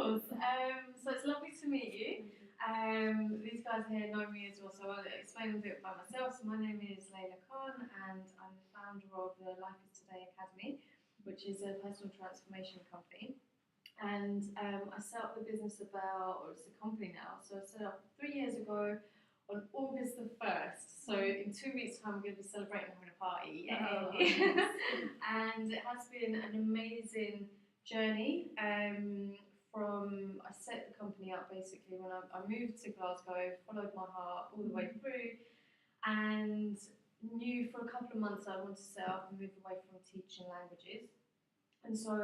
course. So it's lovely to meet you. These guys here know me as well, so I'll explain a bit about myself. So my name is Layla Khan, and I'm the founder of the Life is Today Academy, which is a personal transformation company. And I set up the business it's a company now, so I set up 3 years ago on August the 1st. So in 2 weeks' time, we're going to be celebrating having a party. Yay! And it has been an amazing journey. I set the company up basically when I moved to Glasgow, followed my heart all the way through, and knew for a couple of months I wanted to set up and move away from teaching languages. And so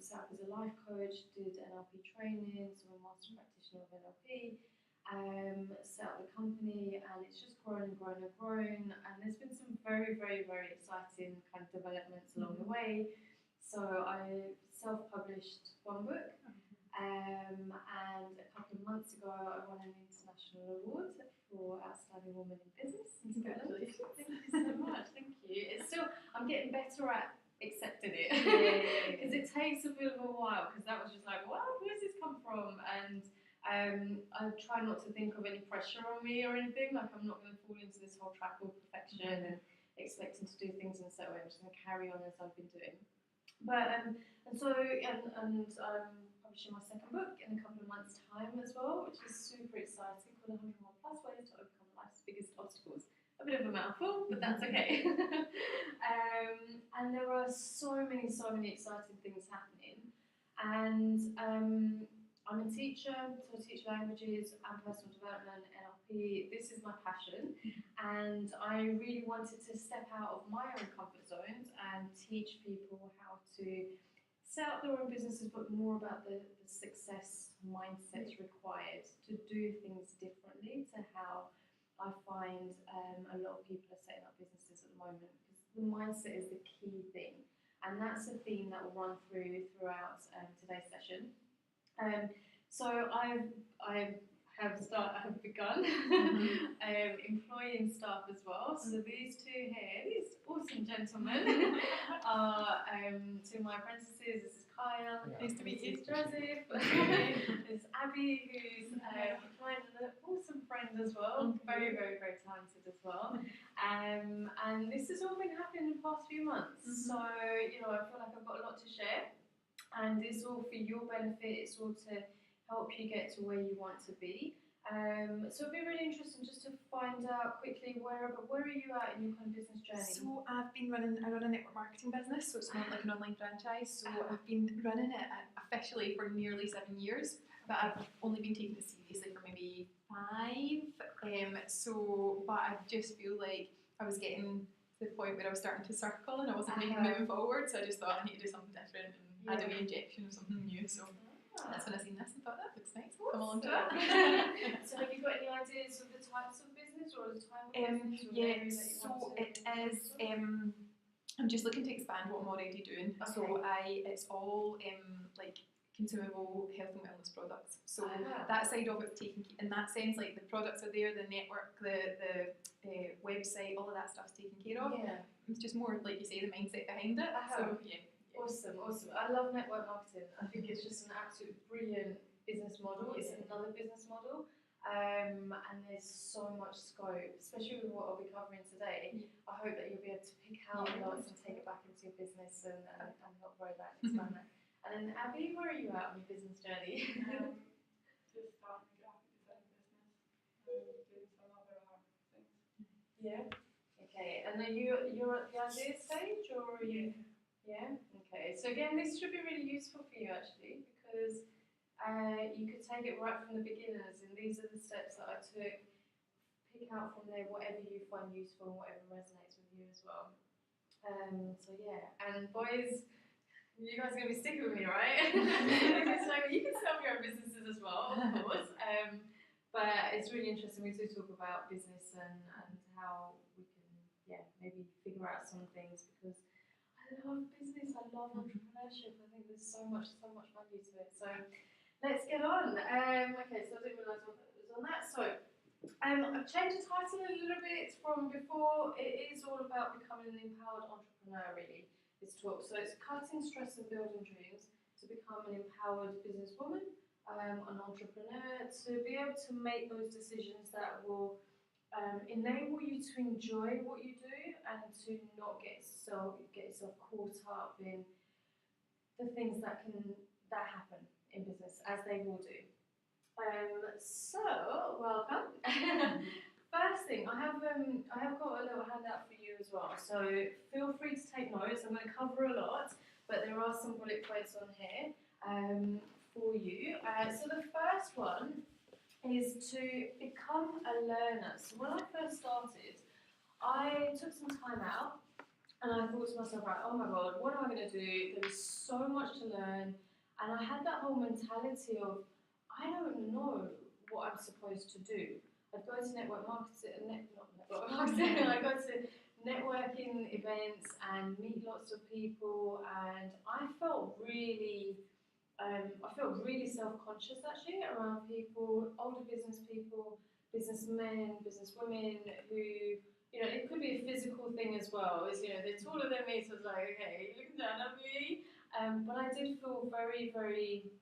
set up as a life coach, did NLP training, so I'm a master practitioner of NLP, set up the company, and it's just grown and grown and grown, and there's been some very, very, very exciting kind of developments along the way. So I self-published one book, and a couple of months ago I won an international award for Outstanding Woman in Business in Scotland. Congratulations. Thank you so much, thank you. It's still, I'm getting better at accepting it, because it takes a bit of a while, because that was just like, wow, where's this come from? And I try not to think of any pressure on me or anything, like I'm not going to fall into this whole trap of perfection and expecting to do things in a certain way. I'm just going to carry on as I've been doing. But I'm publishing my second book in a couple of months' time as well, which is super exciting, called 101 Plus Ways to Overcome Life's Biggest Obstacles. A bit of a mouthful, but that's okay. And there are so many exciting things happening. And I'm a teacher, so I teach languages and personal development, NLP. This is my passion, and I really wanted to step out of my own comfort zones and teach people how to set up their own businesses, but more about the success mindsets required to do things differently to how I find a lot of people are setting up businesses at the moment, because the mindset is the key thing, and that's a theme that will run throughout today's session. So I have begun employing staff as well. So these two here, these awesome gentlemen, are two of my apprentices. This is Kyle. Nice to meet you. This is Joseph. There's Abby, who's an awesome friend as well. Very, very, very talented as well. And this has all been happening in the past few months. So, I feel like I've got a lot to share. And it's all for your benefit. It's all to help you get to where you want to be. So it'd be really interesting just to find out quickly where are you at in your kind of business journey? So I run a network marketing business, so it's not like an online franchise. So I've been running it officially for nearly 7 years, but I've only been taking it seriously for maybe 5. But I just feel like I was getting to the point where I was starting to circle and I wasn't really moving forward. So I just thought I need to do something different and add a wee injection of something new. So that's when I seen this and thought that looks nice. Come along to it. So have you got any ideas of the types of business or the type of business? Yeah, so it is. I'm just looking to expand what I'm already doing. Okay. So it's all like consumable health and wellness products. So that side of it's taken, in that sense, like the products are there, the network, the website, all of that stuff's taken care of. Yeah. It's just more, like you say, the mindset behind it. So yeah. Awesome. I love network marketing. I think it's just an absolute brilliant business model. It's another business model. And there's so much scope, especially with what I'll be covering today. I hope that you'll be able to pick out lots and take it back into your business and help grow that and expand that. And then Abby, where are you at on your business journey? Just starting a graphic design business and doing some other art things. Yeah. Okay. And are you're at the idea stage, or are you? Yeah. Okay. So again, this should be really useful for you actually, because you could take it right from the beginners, and these are the steps that I took. Pick out from there whatever you find useful and whatever resonates with you as well. So yeah. And boys, you guys are going to be sticking with me, right? So you can set up your own businesses as well, of course. But it's really interesting. We do talk about business and how we can, maybe figure out some things, because I love business. I love entrepreneurship. I think there's so much value to it. So let's get on. Okay, so I didn't realise what was on that. So I've changed the title a little bit from before. It is all about becoming an empowered entrepreneur, really, this talk. So it's cutting stress and building dreams. to become an empowered businesswoman, an entrepreneur, to be able to make those decisions that will enable you to enjoy what you do and to not get yourself caught up in the things that happen in business, as they will do. So welcome. First thing, I have got a little handout for you as well. So feel free to take notes. I'm going to cover a lot, but there are some bullet points on here for you. So the first one is to become a learner. So when I first started, I took some time out and I thought to myself, right, oh my God, what am I going to do? There is so much to learn. And I had that whole mentality of, I don't know what I'm supposed to do. I'd go to network marketing, not network marketing, I go to networking events and meet lots of people, and I felt really self-conscious actually around people, older business people, businessmen, businesswomen who, you know, it could be a physical thing as well. Is, you know, they're taller than me, so it's like, okay, looking down at me. But I did feel very, very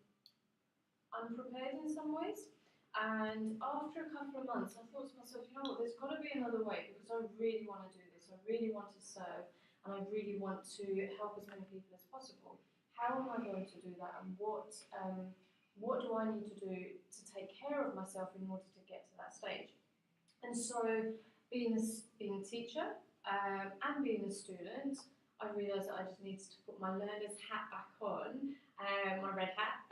unprepared in some ways. And after a couple of months, I thought to myself, you know what, there's got to be another way, because I really want to do this. I really want to serve, and I really want to help as many people as possible. How am I going to do that, and what do I need to do to take care of myself in order to get to that stage? And so, being a teacher and being a student, I realised that I just needed to put my learner's hat back on, my red hat,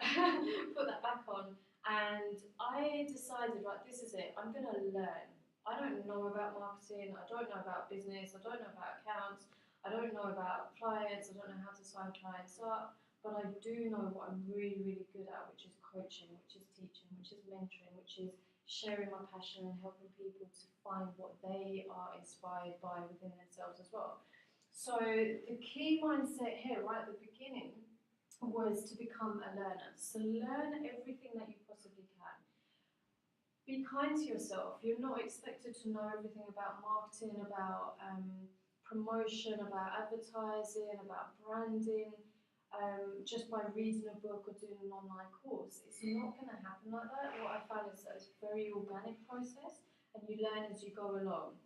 put that back on. And I decided, right, this is it. I'm going to learn. I don't know about marketing. I don't know about business. I don't know about accounts. I don't know about clients. I don't know how to sign clients up. But I do know what I'm really, really good at, which is coaching, which is teaching, which is mentoring, which is sharing my passion and helping people to find what they are inspired by within themselves as well. So the key mindset here, right at the beginning, was to become a learner. So learn everything that you possibly can. Be kind to yourself. You're not expected to know everything about marketing, about promotion, about advertising, about branding, just by reading a book or doing an online course. It's not going to happen like that. What I found is that it's a very organic process, and you learn as you go along.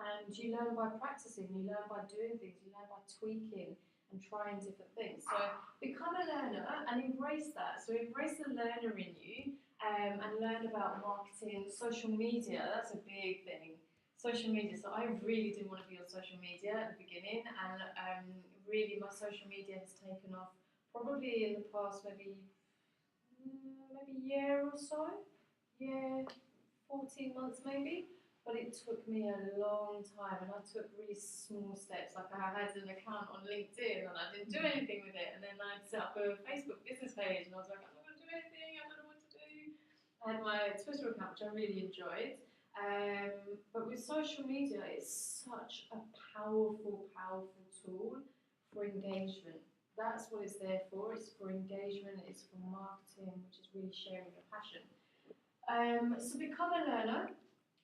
And you learn by practicing, you learn by doing things, you learn by tweaking and trying different things. So become a learner and embrace that. So embrace the learner in you, and learn about marketing, social media. That's a big thing. Social media. So I really didn't want to be on social media at the beginning, and really my social media has taken off probably in the past maybe year or so. Yeah, 14 months maybe. But it took me a long time, and I took really small steps. Like I had an account on LinkedIn, and I didn't do anything with it. And then I set up a Facebook business page, and I was like, I'm not going to do anything. I don't know what to do. I had my Twitter account, which I really enjoyed. But with social media, it's such a powerful, powerful tool for engagement. That's what it's there for. It's for engagement. It's for marketing, which is really sharing your passion. So become a learner.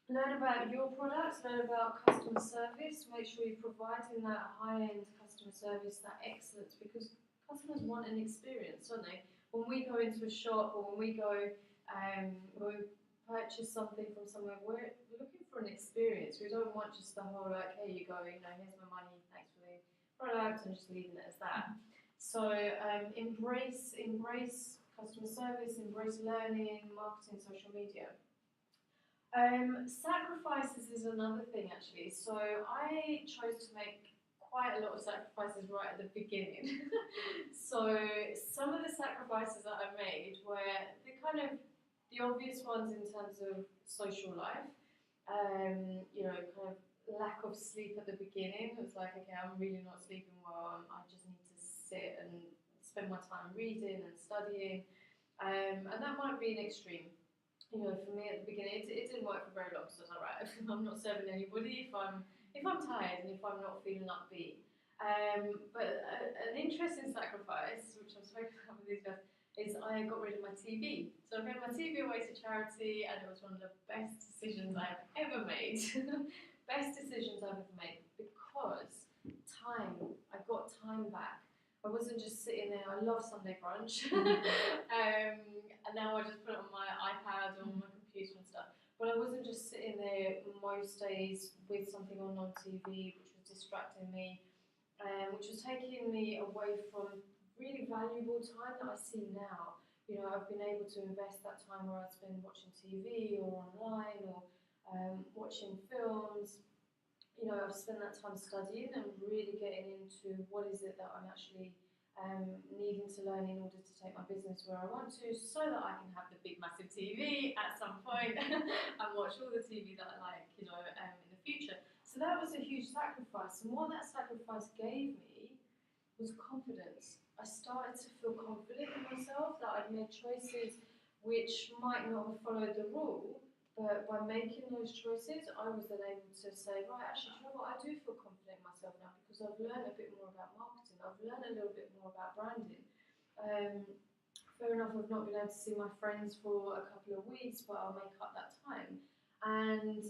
Learn about your products, learn about customer service, make sure you're providing that high-end customer service, that excellence, because customers want an experience, don't they? When we go into a shop, or when we go, when we purchase something from somewhere, we're looking for an experience. We don't want just the whole, like, here you go, you know, here's my money, thanks for the product, and just leaving it as that. So embrace customer service, embrace learning, marketing, social media. Sacrifices is another thing actually. So I chose to make quite a lot of sacrifices right at the beginning. So some of the sacrifices that I made were the obvious ones in terms of social life. You know, kind of lack of sleep at the beginning. It was like, okay, I'm really not sleeping well. I just need to sit and spend my time reading and studying. And that might be an extreme. You know, for me at the beginning, it didn't work for very long. So I was like, right, I'm not serving anybody if I'm tired and if I'm not feeling upbeat. But an interesting sacrifice, which I'm spoken about with these guys, is I got rid of my TV. So I gave my TV away to charity, and it was one of the best decisions I've ever made. Best decisions I've ever made, because time. I got time back. I wasn't just sitting there. I love Sunday brunch, and now I just put it on my iPad or my computer and stuff. But I wasn't just sitting there most days with something on TV, which was distracting me, which was taking me away from really valuable time that I see now. You know, I've been able to invest that time where I spend watching TV or online or watching films. You know, I've spent that time studying and really getting into what is it that I'm actually needing to learn in order to take my business where I want to, so that I can have the big massive TV at some point and watch all the TV that I like, you know, in the future. So that was a huge sacrifice, and what that sacrifice gave me was confidence. I started to feel confident in myself that I'd made choices which might not have followed the rule, but by making those choices, I was then able to say, right, actually, you know what, I do feel confident in myself now because I've learned a bit more about marketing. I've learned a little bit more about branding. Fair enough, I've not been able to see my friends for a couple of weeks, but I'll make up that time. And,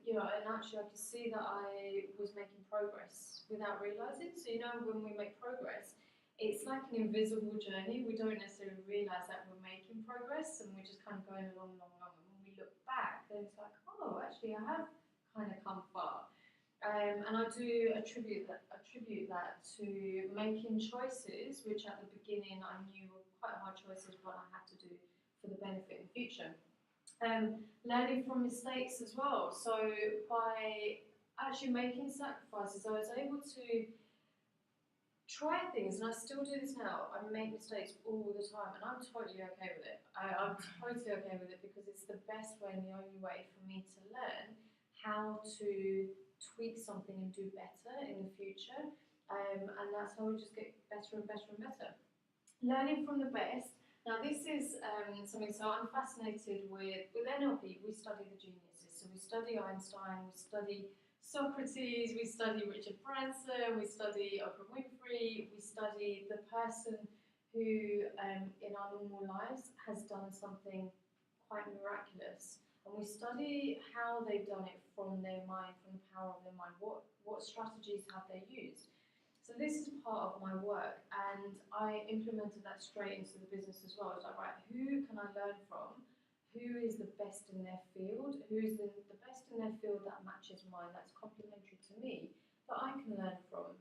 you know, and actually I could see that I was making progress without realising. So, you know, when we make progress, it's like an invisible journey. We don't necessarily realise that we're making progress, and we're just kind of going along. And when we look back, then it's like, oh, actually, I have kind of come far. And I do attribute that to making choices, which at the beginning I knew were quite hard choices, but I had to do for the benefit in the future. Learning from mistakes as well. So by actually making sacrifices, I was able to try things, and I still do this now. I make mistakes all the time, and I'm totally okay with it. I'm totally okay with it because it's the best way and the only way for me to learn how to tweak something and do better in the future. And that's how we just get better and better and better. Learning from the best. Now this is something, so I'm fascinated with NLP. We study the geniuses. So we study Einstein, we study Socrates, we study Richard Branson, we study Oprah Winfrey, we study the person who in our normal lives has done something quite miraculous. And we study how they've done it from their mind, from the power of their mind. What strategies have they used? So this is part of my work, and I implemented that straight into the business as well. I was like, right, who can I learn from? Who is the best in their field? Who is the best in their field that matches mine, that's complementary to me, that I can learn from?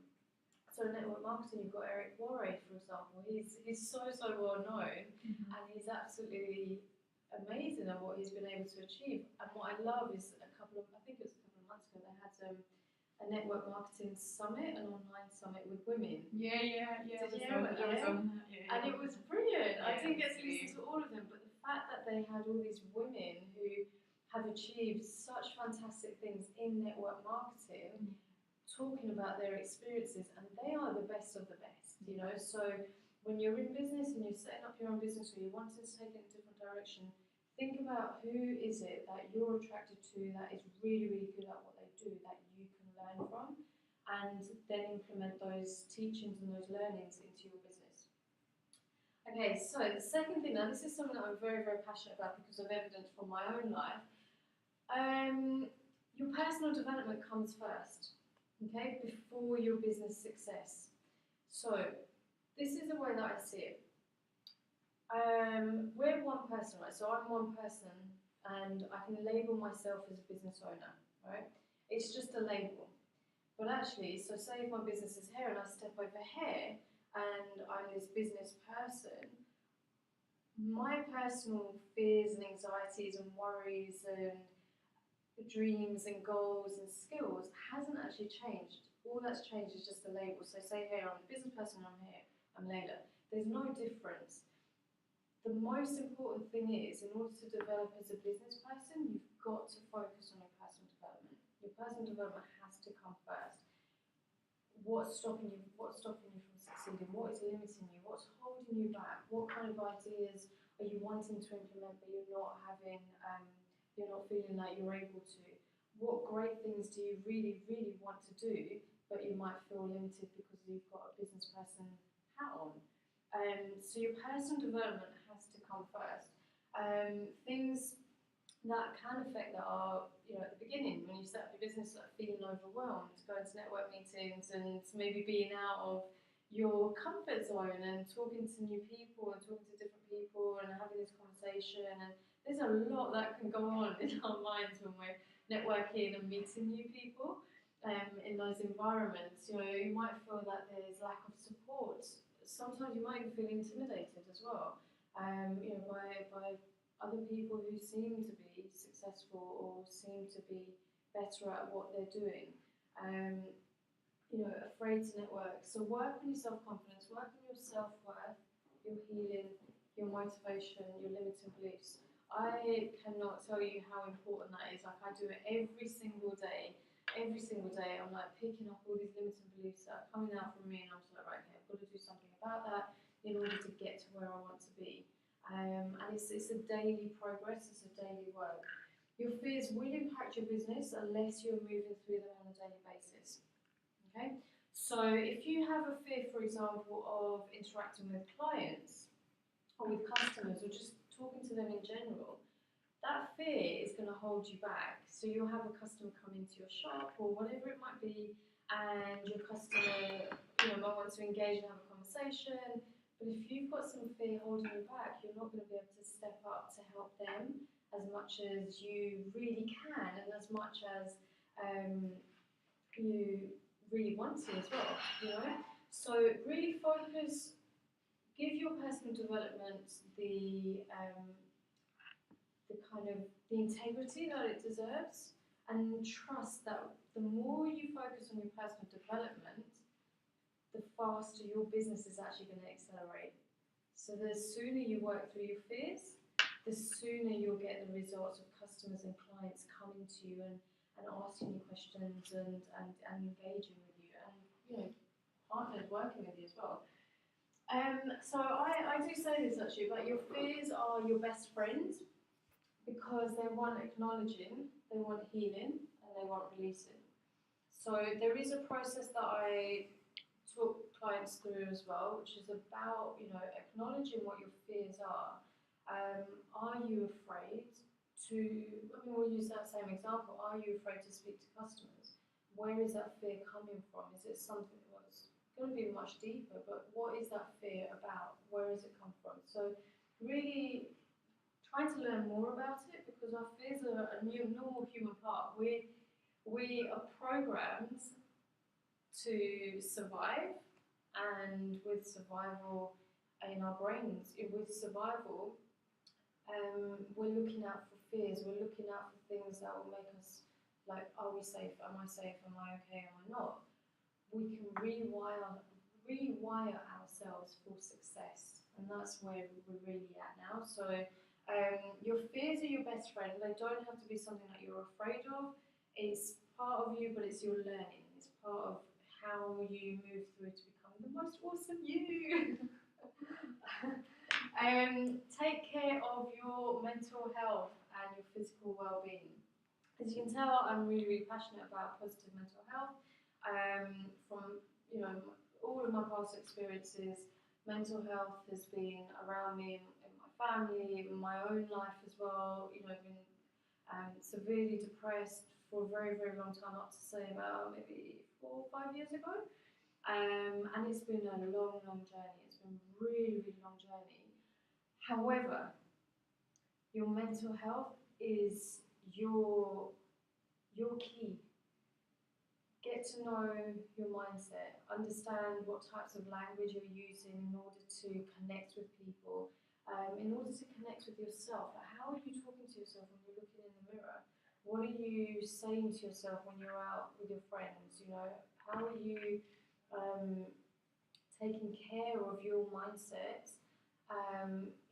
So in network marketing, you've got Eric Worre, for example. He's so well known, and he's absolutely amazing at what he's been able to achieve. And what I love is I think it was a couple of months ago, they had a network marketing summit, an online summit with women. Yeah. Did you hear about that? And it was brilliant. I didn't get to listen to all of them, but the fact that they had all these women who have achieved such fantastic things in network marketing, talking about their experiences, and they are the best of the best, you know. So when you're in business and you're setting up your own business or you're wanting to take it in a different direction, think about who is it that you're attracted to that is really good at what they do, that you can learn from, and then implement those teachings and those learnings into your business. Okay, so the second thing, now this is something that I'm very passionate about because of evidence from my own life. Your personal development comes first, okay, before your business success. So this is the way that I see it. We're one person, right? So I'm one person, and I can label myself as a business owner, right? It's just a label. But actually, so say if my business is hair and I step over hair and I'm this business person, my personal fears and anxieties and worries and dreams and goals and skills hasn't actually changed. All that's changed is just a label. So say here, I'm a business person, I'm here, I'm Layla. There's no difference. The most important thing is, in order to develop as a business person, you've got to focus on your personal development. Your personal development has to come first. What's stopping you from succeeding? What is limiting you? What's holding you back? What kind of ideas are you wanting to implement but you're not having, you're not feeling like you're able to? What great things do you really want to do but you might feel limited because you've got a business person hat on? So your personal development has to come first. Things that can affect that are, at the beginning, when you set up your business, like feeling overwhelmed, going to network meetings and maybe being out of, your comfort zone and talking to new people and talking to different people and having this conversation. And there's a lot that can go on in our minds when we're networking and meeting new people in those environments. You know, you might feel that there's lack of support. Sometimes you might even feel intimidated as well. You know, by other people who seem to be successful or seem to be better at what they're doing. You know, afraid to network. So work on your self-confidence, work on your self-worth, your healing, your motivation, your limiting beliefs. I cannot tell you how important that is. Like, I do it every single day. Every single day, I'm like picking up all these limiting beliefs that are coming out from me, and I'm just like, right, okay, I've got to do something about that in order to get to where I want to be. And it's a daily progress, it's a daily work. Your fears will impact your business unless you're moving through them on a daily basis. Okay? So if you have a fear, for example, of interacting with clients or with customers or just talking to them in general, that fear is going to hold you back. So you'll have a customer come into your shop or whatever it might be, and your customer, you know, might want to engage and have a conversation. But if you've got some fear holding you back, you're not going to be able to step up to help them as much as you really can and as much as you really want to as well, you know. So really focus, give your personal development the kind of the integrity that it deserves, and trust that the more you focus on your personal development, the faster your business is actually going to accelerate. So the sooner you work through your fears, the sooner you'll get the results of customers and clients coming to you and asking you questions and engaging with you, and you know, partners working with you as well. So I do say this actually, but your fears are your best friends because they want acknowledging, they want healing, and they want releasing. So there is a process that I talk clients through as well, which is about, you know, acknowledging what your fears are. Are you afraid to, I mean, we'll use that same example, are you afraid to speak to customers? Where is that fear coming from? Is it something that's going to be much deeper, but what is that fear about? Where does it come from? So really trying to learn more about it, because our fears are a normal human part. We are programmed to survive, and with survival in our brains, with survival, we're looking out for fears, we're looking out for things that will make us like, are we safe, am I safe, am I okay, am I not? We can rewire ourselves for success, and that's where we're really at now. So your fears are your best friend. They don't have to be something that you're afraid of. It's part of you, but it's your learning. It's part of how you move through to become the most awesome you. Take care of your mental health and your physical well-being. As you can tell, I'm really, really passionate about positive mental health. From, you know, all of my past experiences, mental health has been around me in my family, in my own life as well. You know, I've been severely depressed for a very, very long time, up to say about maybe 4 or 5 years ago. And it's been a long, long journey. It's been a really, really long journey. However, your mental health is your key. Get to know your mindset, understand what types of language you're using in order to connect with people, in order to connect with yourself. Like, how are you talking to yourself when you're looking in the mirror? What are you saying to yourself when you're out with your friends? You know, how are you taking care of your mindset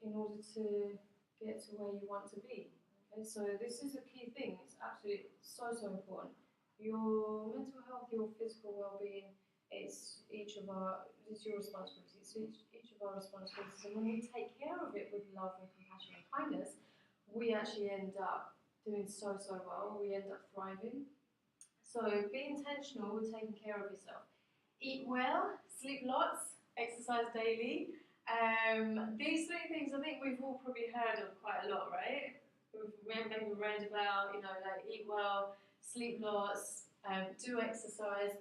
in order to get to where you want to be? Okay, so this is a key thing. It's absolutely so important. Your mental health, your physical well-being, it's your responsibility. It's each of our responsibilities. And when we take care of it with love and compassion and kindness, we actually end up doing so well. We end up thriving. So be intentional with taking care of yourself. Eat well, sleep lots, exercise daily. These three things I think we've all probably heard of quite a lot, right? We've maybe read about, you know, like eat well, sleep lots, do exercise.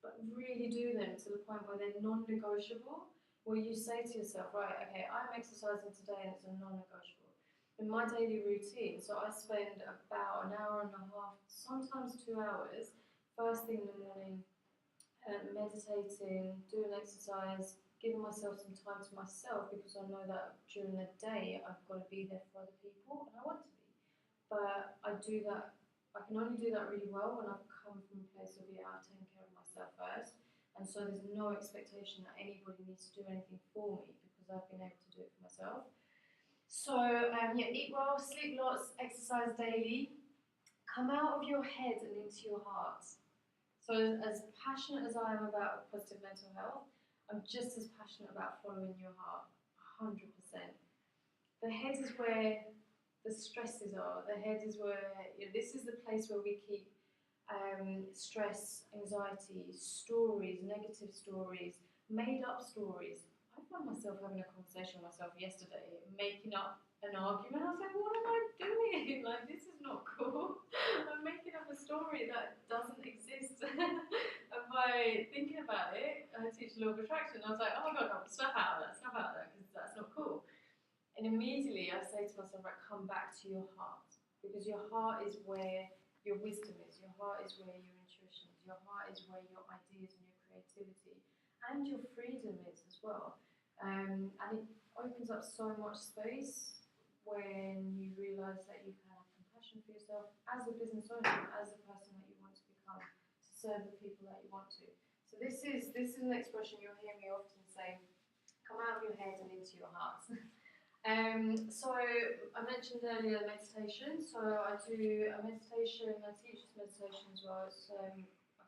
but really do them to the point where they're non-negotiable, where you say to yourself, right, okay, I'm exercising today and it's a non-negotiable. In my daily routine, so I spend about an hour and a half, sometimes 2 hours, first thing in the morning, meditating, doing exercise, giving myself some time to myself because I know that during the day I've got to be there for other people and I want to be. But I can only do that really well when I've come from a place of, yeah, I've taken care of myself first. And so there's no expectation that anybody needs to do anything for me because I've been able to do it for myself. So, yeah, eat well, sleep lots, exercise daily, come out of your head and into your heart. So as passionate as I am about positive mental health, I'm just as passionate about following your heart, 100%. The head is where the stresses are. The head is where, this is the place where we keep stress, anxiety, stories, negative stories, made up stories. I found myself having a conversation with myself yesterday, making up an argument. I was like, what am I doing? Like, this is not cool. I'm making up a story that doesn't exist. And by thinking about it, I teach law of attraction. I was like, oh my god, no, snap out of that, because that's not cool. And immediately I say to myself, right, come back to your heart. Because your heart is where your wisdom is, your heart is where your intuition is, your heart is where your ideas and your creativity and your freedom is as well. And it opens up so much space when you realise that you can have compassion for yourself as a business owner, as a person that you want to become, to serve the people that you want to. So this is an expression you'll hear me often say, come out of your head and into your heart. So I mentioned earlier meditation. So I do a meditation, I teach this meditation as well. It's, I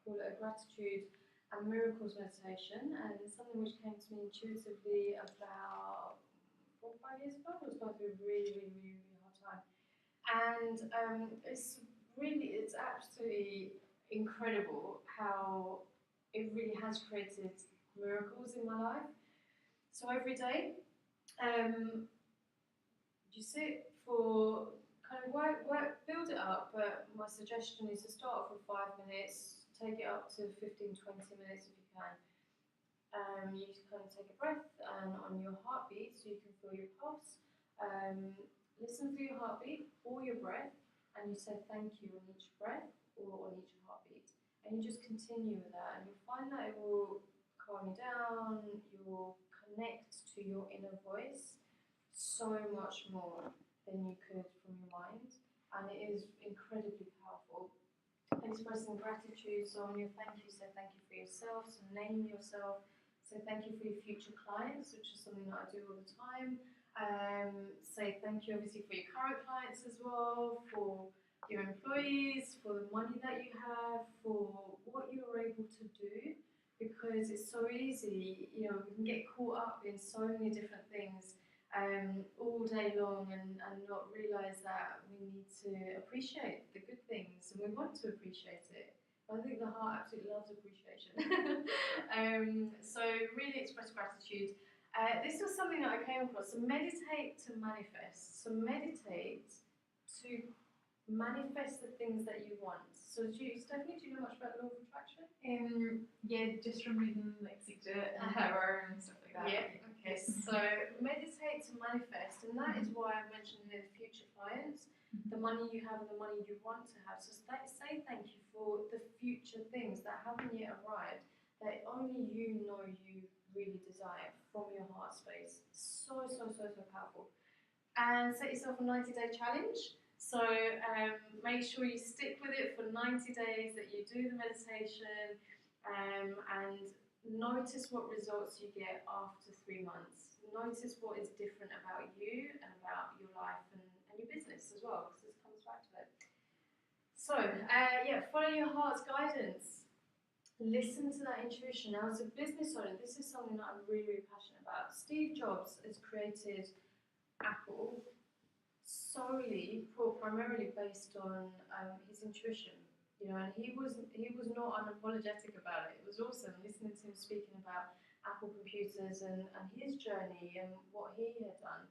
call it a gratitude and miracles meditation, and it's something which came to me intuitively about 4 or 5 years ago. I was going through a really hard time, and it's absolutely incredible how it really has created miracles in my life. So every day, you sit for kind of work, build it up, but my suggestion is to start off with 5 minutes, take it up to 15, 20 minutes if you can. You kind of take a breath on your heartbeat so you can feel your pulse. Listen for your heartbeat or your breath, and you say thank you on each breath or on each heartbeat. And you just continue with that, and you'll find that it will calm you down, you will connect to your inner voice so much more than you could from your mind, and it is incredibly powerful. Expressing gratitude, so on your thank you, say thank you for yourself, so name yourself, say thank you for your future clients, which is something that I do all the time. Say thank you obviously for your current clients as well, for your employees, for the money that you have, for what you're able to do, because it's so easy, we can get caught up in so many different things all day long and not realise that we need to appreciate the good things, and we want to appreciate it. I think the heart absolutely loves appreciation. So really express gratitude. This was something that I came across. So meditate to manifest. So meditate to manifest the things that you want. So Stephanie, do you know much about the law of attraction? Yeah, just from reading like Secret and Power and stuff like that. Yeah. Okay. So meditate to manifest, and that is why I mentioned here the future clients, the money you have and the money you want to have. So say thank you for the future things that haven't yet arrived, that only you know you really desire from your heart space. So powerful. And set yourself a 90-day challenge. So make sure you stick with it for 90 days, that you do the meditation, and notice what results you get after 3 months. Notice what is different about you and about your life and your business as well, because this comes back to it. So, follow your heart's guidance. Listen to that intuition. Now, as a business owner, this is something that I'm really passionate about. Steve Jobs has created Apple primarily based on his intuition, and he was not unapologetic about it. It was awesome listening to him speaking about Apple computers and his journey and what he had done.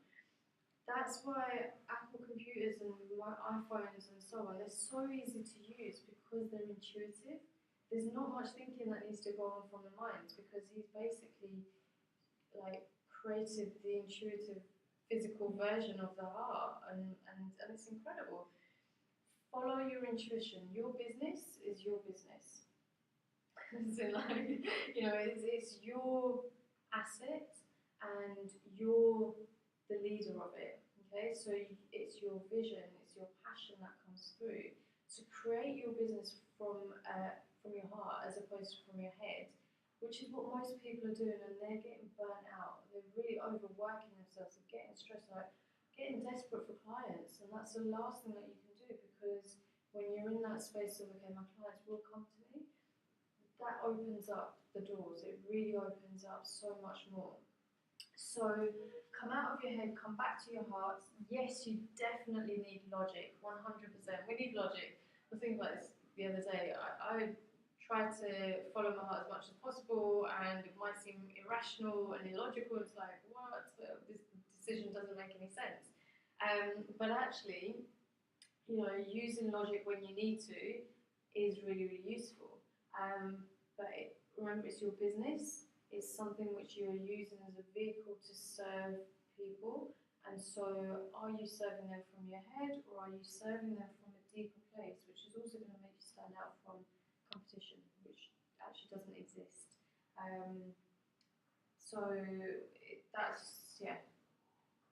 That's why Apple computers and iPhones and so on, they're so easy to use because they're intuitive. there's not much thinking that needs to go on from the mind, because he's basically like created the intuitive physical version of the heart, and it's incredible. Follow your intuition. Your business is your business. So like, it's your asset, and you're the leader of it. Okay, so it's your vision, it's your passion that comes through. So create your business from your heart as opposed to from your head, which is what most people are doing, and they're getting burnt out. They're really overworking themselves, they're getting stressed out, getting desperate for clients, and that's the last thing that you can do, because when you're in that space of, okay, my clients will come to me, that opens up the doors. It really opens up so much more. So come out of your head, come back to your heart. Yes, you definitely need logic, 100%. We need logic. I was thinking about this the other day. I try to follow my heart as much as possible, and it might seem irrational and illogical. It's like, what? This decision doesn't make any sense. But actually, using logic when you need to is really, really useful. But remember, it's your business. It's something which you're using as a vehicle to serve people. And so, are you serving them from your head, or are you serving them from a deeper place, which is also going to make you stand out from competition, which actually doesn't exist. That's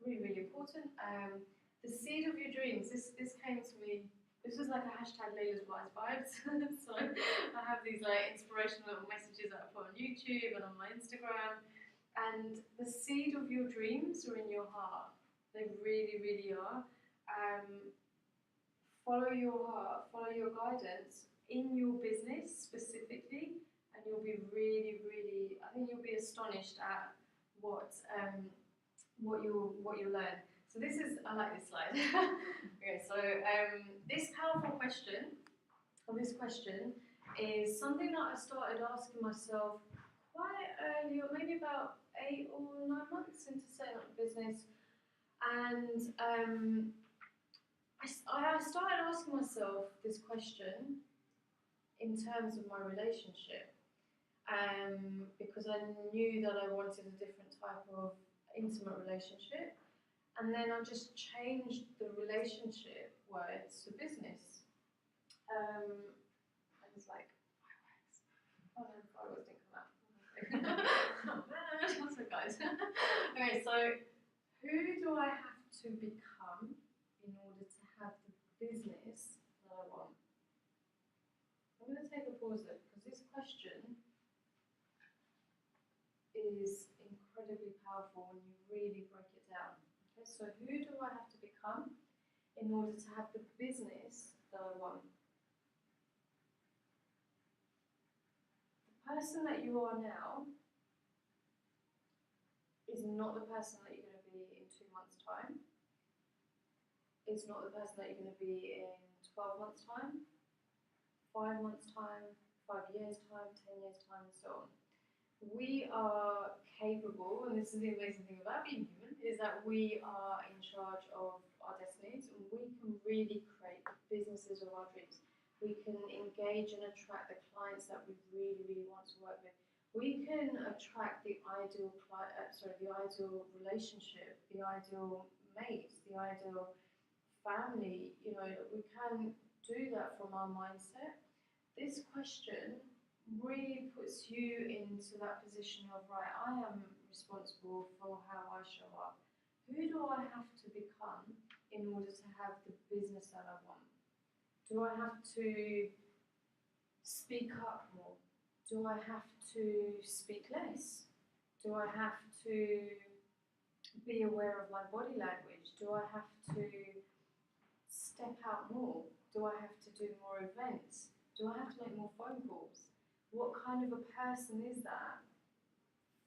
really, really important. The seed of your dreams. This came to me. This was like a hashtag Layla's Wise Vibes. So I have these like inspirational little messages that I put on YouTube and on my Instagram. And the seed of your dreams are in your heart. They really, really are. Follow your heart, follow your guidance in your business specifically, and you'll be really, really, I think you'll be astonished at what you'll learn. So I like this slide. Okay, so this powerful question, or this question, is something that I started asking myself quite early, or maybe about 8 or 9 months into setting up the business, and I started asking myself this question in terms of my relationship, because I knew that I wanted a different type of intimate relationship. And then I just changed the relationship words to business. I was like, fireworks. Oh no, fireworks didn't come out. Oh man, what's up, guys? Okay, so who do I have to become in order to have the business that I want? I'm going to take a pause there, because this question is incredibly powerful when you really break it down. So who do I have to become in order to have the business that I want? The person that you are now is not the person that you're going to be in 2 months' time. It's not the person that you're going to be in 12 months' time, 5 months' time, 5 years' time, 10 years' time, and so on. We are capable, and this is the amazing thing about being human, is that we are in charge of our destinies, and we can really create businesses of our dreams. We can engage and attract the clients that we really, really want to work with. We can attract the ideal ideal relationship, the ideal mate, the ideal family. We can do that from our mindset. This question really puts you into that position of, right, I am responsible for how I show up. Who do I have to become in order to have the business that I want? Do I have to speak up more? Do I have to speak less? Do I have to be aware of my body language? Do I have to step out more? Do I have to do more events? Do I have to make more phone calls? What kind of a person is that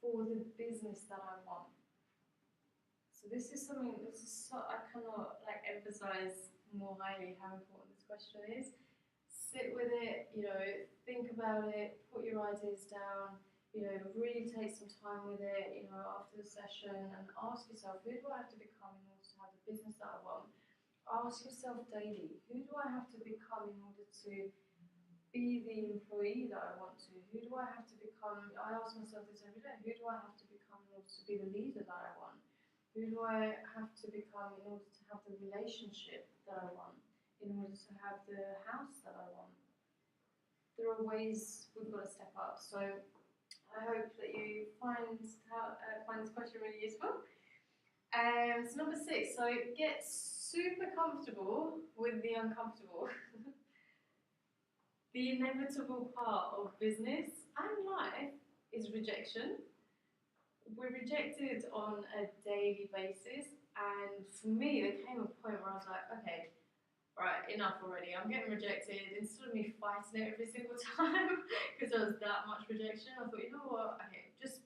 for the business that I want? So this is something, I cannot emphasize more highly how important this question is. Sit with it, think about it, put your ideas down, really take some time with it, after the session, and ask yourself, who do I have to become in order to have the business that I want? Ask yourself daily, who do I have to become in order to be the employee that I want to? Who do I have to become? I ask myself this every day. Who do I have to become in order to be the leader that I want? Who do I have to become in order to have the relationship that I want? In order to have the house that I want? There are ways we've got to step up. So I hope that you find this question really useful. So number 6, so get super comfortable with the uncomfortable. The inevitable part of business and life is rejection. We're rejected on a daily basis, and for me, there came a point where I was like, okay, right, enough already. I'm getting rejected. Instead of me fighting it every single time because there was that much rejection, I thought, you know what? Okay, just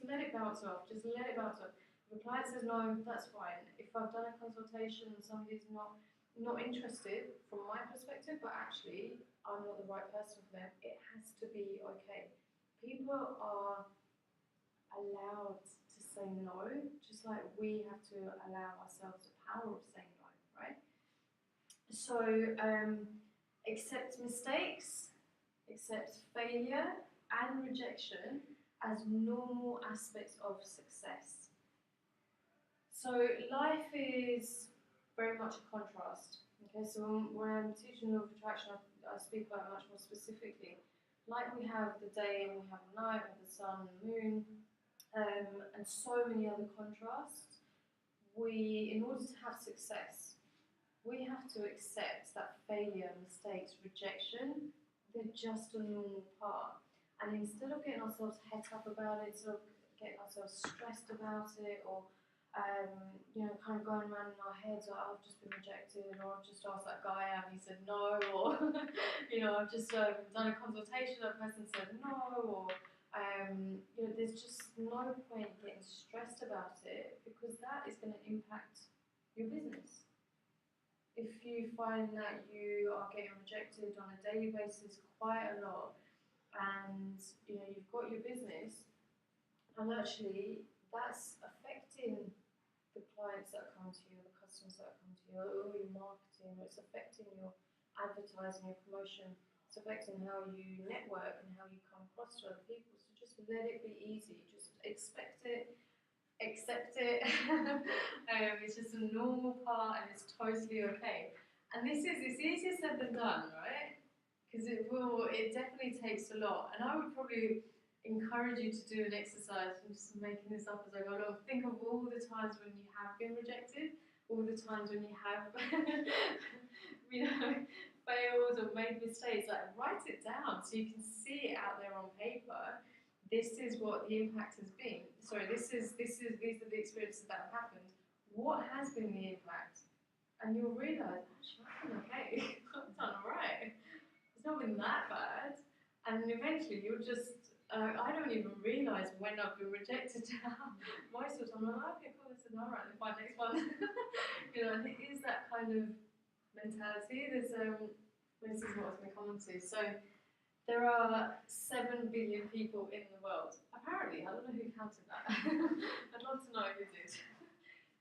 let it bounce off. Just let it bounce off. If a client says no, that's fine. If I've done a consultation and somebody's not interested from my perspective, but actually I'm not the right person for them, it has to be okay. People are allowed to say no, just like we have to allow ourselves the power of saying no, right? So accept mistakes, accept failure and rejection as normal aspects of success. So life is very much a contrast. Okay, so when I'm teaching law of attraction, I speak about it much more specifically. Like we have the day and we have the night, we have the sun and the moon, and so many other contrasts. In order to have success, we have to accept that failure, mistakes, rejection, they're just a normal part. And instead of getting ourselves het up about it, instead of getting ourselves stressed about it, or kind of going around in our heads like, oh, I've just been rejected, or I've just asked that guy out and he said no, or I've just done a consultation, that person said no, or there's just no point getting stressed about it because that is going to impact your business. If you find that you are getting rejected on a daily basis quite a lot, and you've got your business, and actually that's affecting the clients that come to you, the customers that come to you, or your marketing, or it's affecting your advertising, your promotion, it's affecting how you network and how you come across to other people. So just let it be easy, just expect it, accept it. It's just a normal part and it's totally okay. And it's easier said than done, right? Because it definitely takes a lot. And I would probably encourage you to do an exercise. I'm just making this up as I go along. Think of all the times when you have been rejected, all the times when you have failed or made mistakes. Like, write it down so you can see it out there on paper. This is what the impact has been. Sorry, these are the experiences that have happened. What has been the impact? And you'll realise, actually, I've done okay. I've done alright. It's not been that bad. And eventually you'll just, I don't even realise when I've been rejected now. Most of the time I'm like, okay, cool, this is alright, then fine, next one. And it is that kind of mentality. This is what I was going to come on to. So there are 7 billion people in the world. Apparently, I don't know who counted that. I'd love to know who did.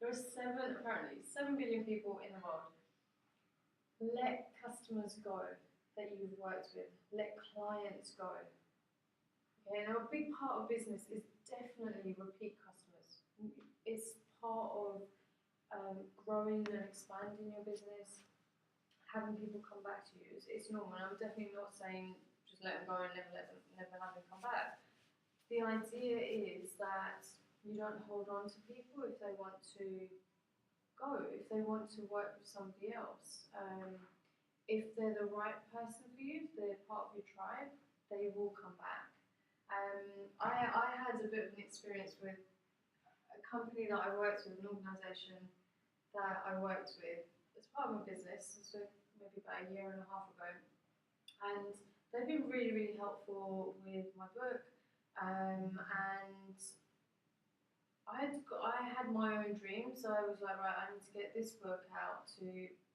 There are 7 billion people in the world. Let customers go that you've worked with. Let clients go. Okay, now a big part of business is definitely repeat customers. It's part of growing and expanding your business, having people come back to you. It's normal. And I'm definitely not saying just let them go and never have them come back. The idea is that you don't hold on to people if they want to go, if they want to work with somebody else. If they're the right person for you, if they're part of your tribe, they will come back. I had a bit of an experience with a company that I worked with, an organisation that I worked with as part of my business, so maybe about a year and a half ago. And they've been really, really helpful with my book. And I had my own dream, so I was like, right, I need to get this book out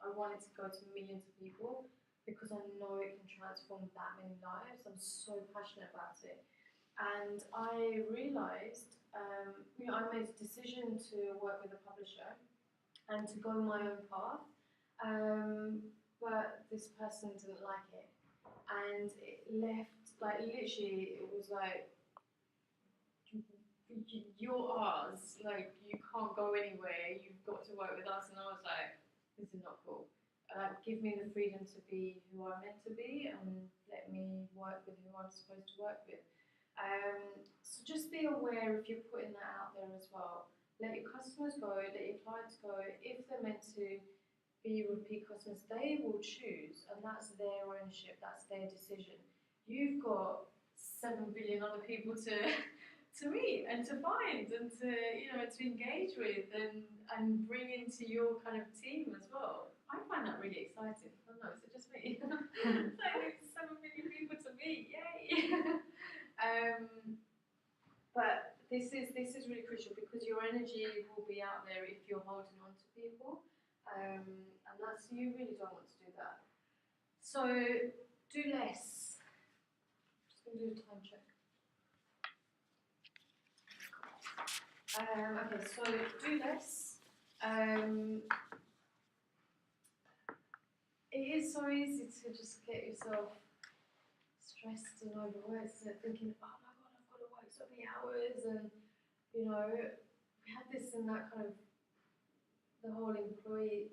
I want it to go to millions of people because I know it can transform that many lives. I'm so passionate about it. And I realised, I made a decision to work with a publisher and to go my own path, but this person didn't like it. and it left, like, literally, it was like, you're ours, like, you can't go anywhere, you've got to work with us. And I was like, this is not cool. Give me the freedom to be who I'm meant to be, and let me work with who I'm supposed to work with. So just be aware if you're putting that out there as well. Let your customers go, let your clients go. If they're meant to be repeat customers, they will choose, and that's their ownership, that's their decision. You've got 7 billion other people to meet and to find and to, to engage with and bring into your kind of team as well. I find that really exciting. I don't know, is it just me? Like 7 million people to meet, yay! But this is really crucial, because your energy will be out there if you're holding on to people, and you really don't want to do that. So do less. Just going to do a time check. Okay, so do less. It is so easy to just get yourself stressed and overworked, thinking, oh my god, I've got to work so many hours, and we have this and that kind of the whole employee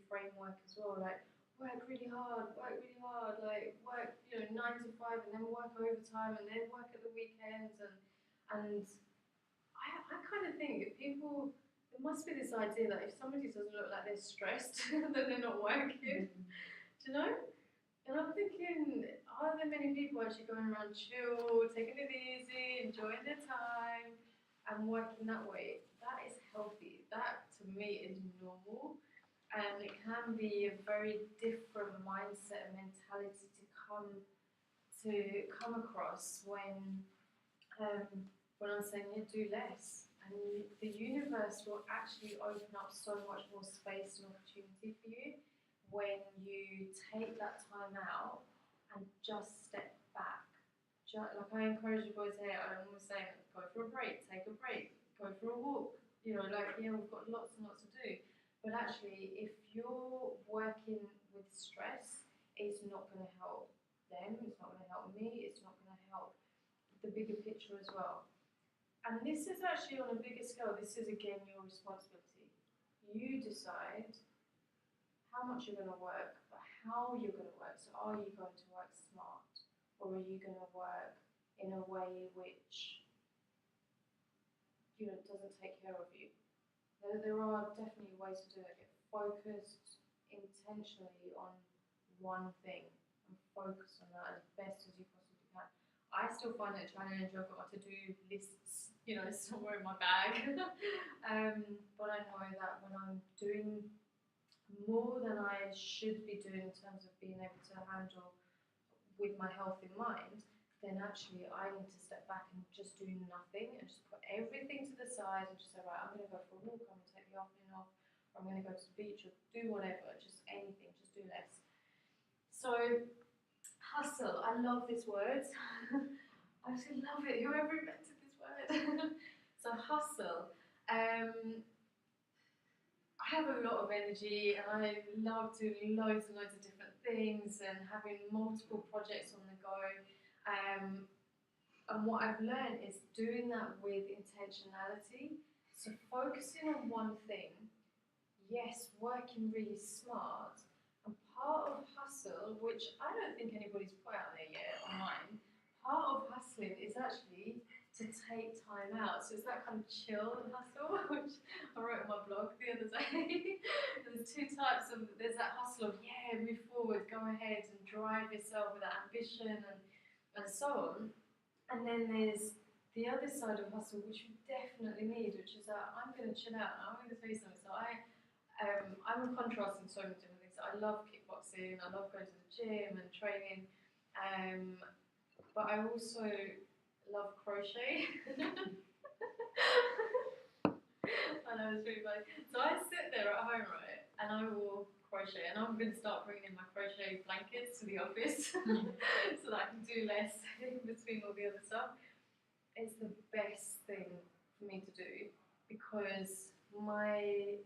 framework as well, like work really hard, like work 9 to 5, and then work overtime, and then work at the weekends, and I kind of think if people, there must be this idea that if somebody doesn't look like they're stressed, then they're not working. Do you know? And I'm thinking, are there many people actually going around chill, taking it easy, enjoying their time, and working that way? That is healthy. That, to me, is normal. And it can be a very different mindset and mentality to come across when I'm saying do less. And the universe will actually open up so much more space and opportunity for you when you take that time out and just step back. Like I encourage you boys here, I'm always saying, go for a break, take a break, go for a walk. We've got lots and lots to do. But actually, if you're working with stress, it's not going to help them, it's not going to help me, it's not going to help the bigger picture as well. And this is actually on a bigger scale, this is again your responsibility. You decide how much you're going to work, but how you're going to work. So are you going to work smart, or are you going to work in a way which doesn't take care of you? There are definitely ways to do it. Get focused intentionally on one thing and focus on that as best as you possibly can. I still find it a challenge. I've got my to-do lists, somewhere in my bag. But I know that when I'm doing more than I should be doing in terms of being able to handle with my health in mind, then actually I need to step back and just do nothing and just put everything to the side and just say, right, I'm going to go for a walk, I'm going to take the afternoon off, or I'm going to go to the beach, or do whatever, just anything, just do less. So, hustle, I love this word. I actually love it, whoever invented this word. So hustle. I have a lot of energy, and I love doing loads and loads of different things and having multiple projects on the go. And what I've learned is doing that with intentionality. So focusing on one thing, yes, working really smart, and part of hustle, which I don't think anybody's put out there yet online, part of hustling is actually to take time out. So it's that kind of chill hustle, which I wrote in my blog the other day. There's two types of, there's that hustle of, move forward, go ahead and drive yourself with that ambition and so on. And then there's the other side of hustle, which you definitely need, which is that I'm going to chill out. Now I'm going to tell you something. So I'm a contrast in so many different things. I love kickboxing, I love going to the gym and training, but I also love crochet. I know, it's really funny. So I sit there at home, right, and I will crochet, and I'm going to start bringing in my crochet blankets to the office so that I can do less in between all the other stuff. It's the best thing for me to do, because my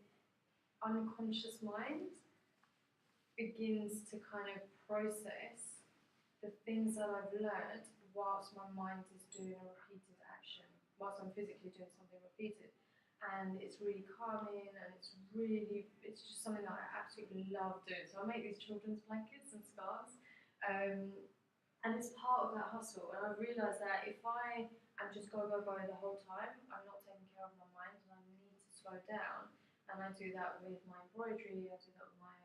unconscious mind begins to kind of process the things that I've learned whilst my mind is doing a repeated action, whilst I'm physically doing something repeated. And it's really calming, and it's just something that I absolutely love doing. So I make these children's blankets and scarves, and it's part of that hustle. And I've realised that if I am just go the whole time, I'm not taking care of my mind, and I need to slow down. And I do that with my embroidery, I do that with my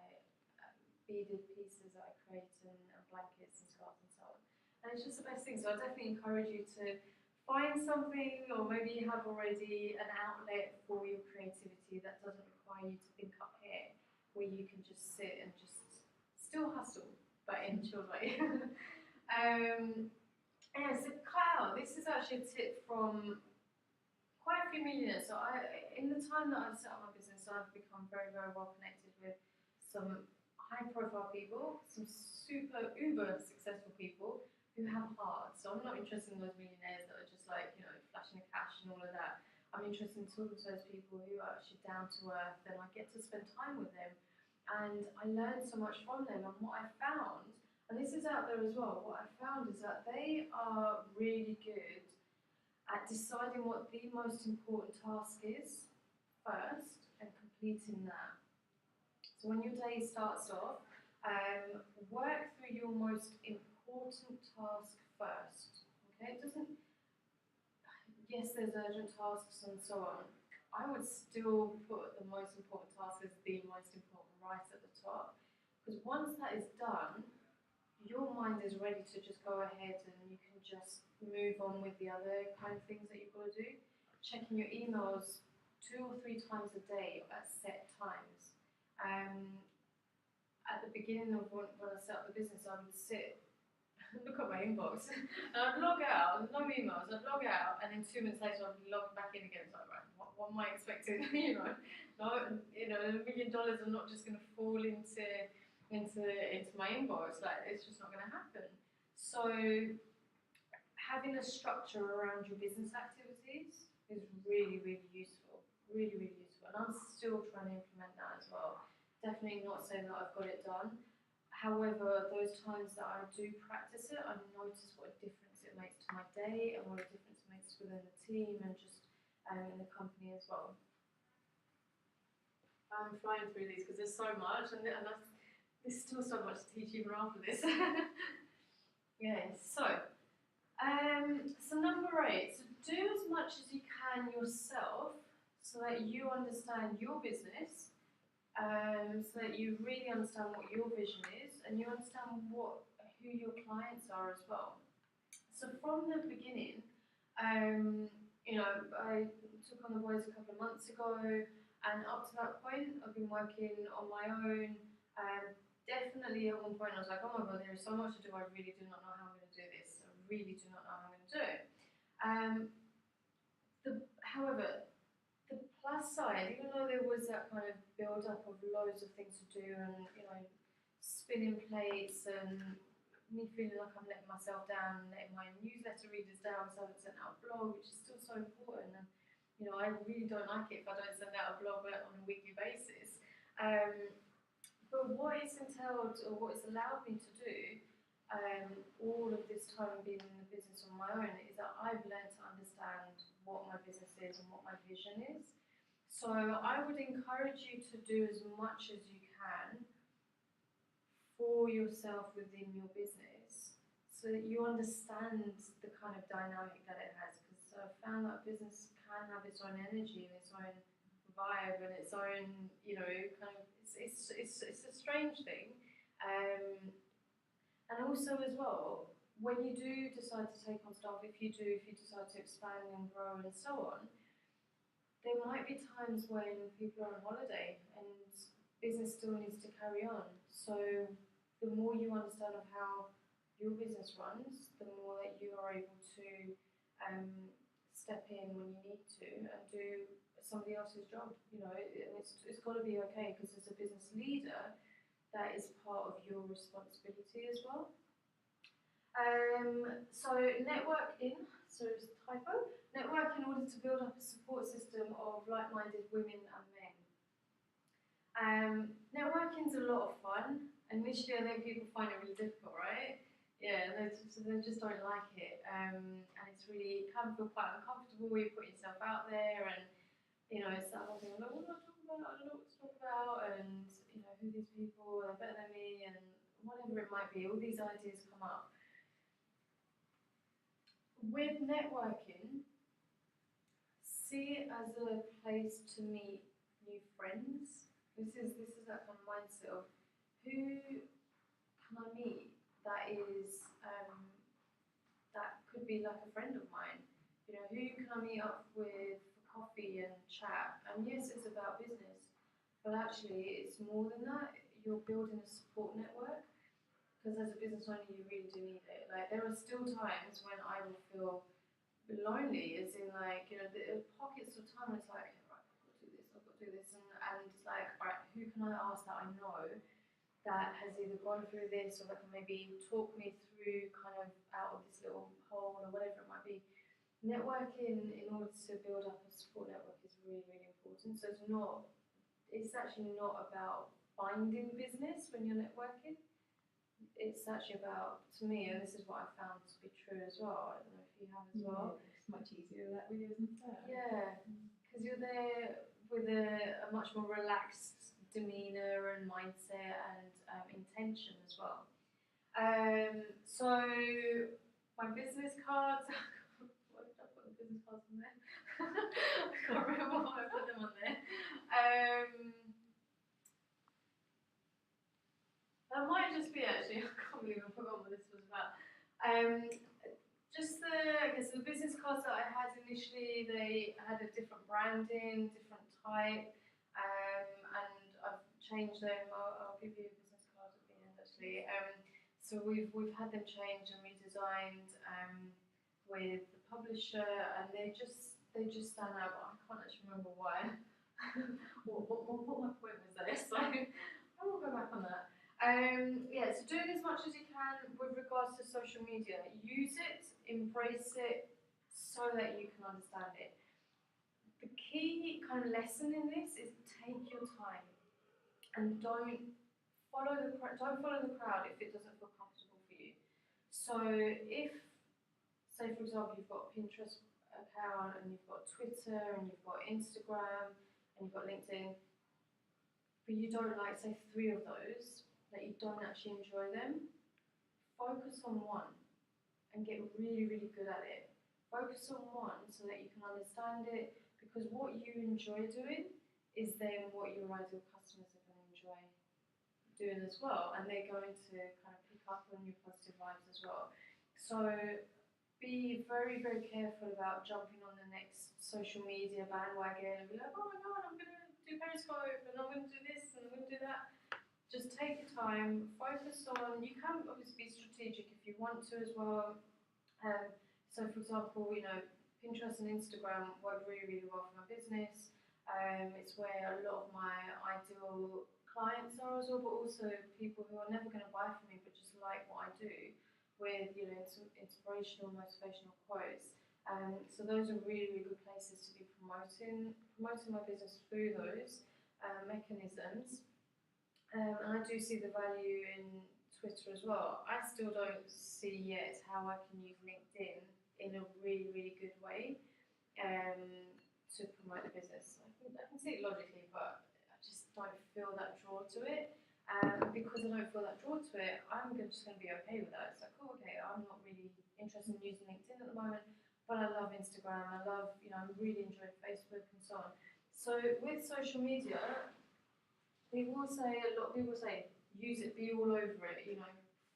beaded pieces that I create, and blankets and scarves and so on. And it's just the best thing. So I definitely encourage you to find something, or maybe you have already an outlet for your creativity that doesn't require you to think up here, where you can just sit and just still hustle, but in a chilled way. Yeah, so Kyle, this is actually a tip from quite a few millionaires. So in the time that I've set up my business, I've become very, very well connected with some high-profile people, some super uber successful people who have hearts. So I'm not interested in those millionaires that are just like, flashing the cash and all of that. I'm interested in talking to those people who are actually down to earth, and I get to spend time with them. And I learn so much from them. And what I found, and this is out there as well, what I found is that they are really good at deciding what the most important task is first and completing that. So when your day starts off, work through your most important task first. Okay, it doesn't. Yes, there's urgent tasks and so on. I would still put the most important task as the most important right at the top, because once that is done, your mind is ready to just go ahead and you can just move on with the other kind of things that you've got to do. Checking your emails 2 or 3 times a day at set times. At the beginning of when I set up the business, I would sit, look at my inbox, and I'd log out, no emails, I'd log out, and then 2 minutes later I'd be logged back in again. It's like, right, what am I expecting? $1 million are not just going to fall into my inbox. Like, it's just not going to happen. So having a structure around your business activities is really, really useful. Really, really useful. And I'm still trying to implement that as well. Definitely not saying that I've got it done. However, those times that I do practice it, I notice what a difference it makes to my day, and what a difference it makes within the team and just in the company as well. I'm flying through these because there's so much, and there's still so much to teach even after this. Yeah, so number 8, so do as much as you can yourself so that you understand your business, so that you really understand what your vision is, and you understand who your clients are as well. So from the beginning, I took on the boys a couple of months ago, and up to that point, I've been working on my own. Definitely at one point I was like, oh my god, there is so much to do, I really do not know how I'm going to do this. I really do not know how I'm going to do it. However, the plus side, even though there was that kind of build-up of loads of things to do, and spinning plates, and me feeling like I'm letting myself down, letting my newsletter readers down, so I haven't sent out a blog, which is still so important. And I really don't like it if I don't send out a blog on a weekly basis. But what it's entailed, or what it's allowed me to do, all of this time being in the business on my own, is that I've learned to understand what my business is and what my vision is. So I would encourage you to do as much as you can for yourself within your business, so that you understand the kind of dynamic that it has. Because I've found that business can have its own energy and its own vibe and its own, kind of, it's a strange thing. And also as well, when you do decide to take on staff, if you decide to expand and grow and so on, there might be times when people are on holiday and business still needs to carry on. So the more you understand of how your business runs, the more that you are able to step in when you need to and do somebody else's job. It's got to be okay, because as a business leader, that is part of your responsibility as well. So network in, so it's a typo, network in order to build up a support system of like-minded women and men. Networking's a lot of fun. Initially, I think people find it really difficult, right? Yeah, they just don't like it, and it's really kind of feel quite uncomfortable. You put yourself out there, and it's that whole thing of like, what do I talk about? I don't know what to talk about, and who these people are better than me, and whatever it might be. All these ideas come up. With networking, see it as a place to meet new friends. This is that kind of mindset of who can I meet that is that could be like a friend of mine. Who can I meet up with for coffee and chat? And yes, it's about business, but actually it's more than that. You're building a support network because as a business owner, you really do need it. Like there are still times when I will feel lonely, as in like the pockets of time. It's like, okay, right, I've got to do this, and it's like, right, who can I ask that I know that has either gone through this or that can maybe talk me through kind of out of this little hole or whatever it might be. Networking in order to build up a support network is really, really important. So it's actually not about finding business when you're networking. It's actually about, to me, and this is what I found to be true as well. I don't know if you have as well. It's much easier that way, isn't it? Yeah, because you're there with a much more relaxed demeanour and mindset and intention as well. So my business cards. What did I put the business cards on there? I can't remember why I put them on there. That might just be actually. I can't believe I forgot what this was about. Just I guess the business cards that I had initially, they had a different branding, different type, and I've changed them. I'll give you a business card at the end actually. So we've had them changed and redesigned with the publisher, and they just stand out. But I can't actually remember why. what my point was there. So I will go back on that. So doing as much as you can with regards to social media. Use it, embrace it, so that you can understand it. The key kind of lesson in this is take your time and don't follow the crowd if it doesn't feel comfortable for you. So if, say for example, you've got a Pinterest account and you've got Twitter and you've got Instagram and you've got LinkedIn, but you don't like, say, 3 of those, that you don't actually enjoy them, focus on one and get really, really good at it. Focus on one so that you can understand it, because what you enjoy doing is then what your ideal customers are going to enjoy doing as well, and they're going to kind of pick up on your positive vibes as well. So be very, very careful about jumping on the next social media bandwagon and be like, oh my god, I'm going to do Periscope and I'm going to do this and I'm going to do that. Just take your time, focus on, you can obviously be strategic if you want to as well. So for example, Pinterest and Instagram work really, really well for my business. It's where a lot of my ideal clients are as well, but also people who are never going to buy from me but just like what I do with some inspirational, motivational quotes. So those are really, really good places to be promoting my business through those mechanisms. And I do see the value in Twitter as well. I still don't see yet how I can use LinkedIn in a really, really good way to promote the business. I can see it logically, but I just don't feel that draw to it. Because I don't feel that draw to it, I'm just going to be okay with that. It's like, oh, okay, I'm not really interested in using LinkedIn at the moment, but I love Instagram. I'm really enjoying Facebook and so on. So with social media, a lot of people say, use it, be all over it,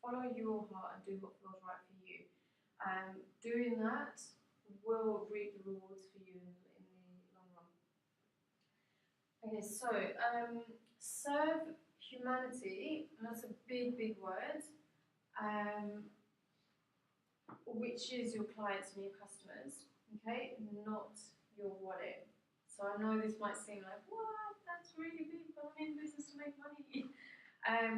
follow your heart and do what feels right for you. Doing that will reap the rewards for you in the long run. Okay, so serve humanity, and that's a big, big word, which is your clients and your customers, okay, not your wallet. So I know this might seem like, what? That's really big, but I'm in business to make money. I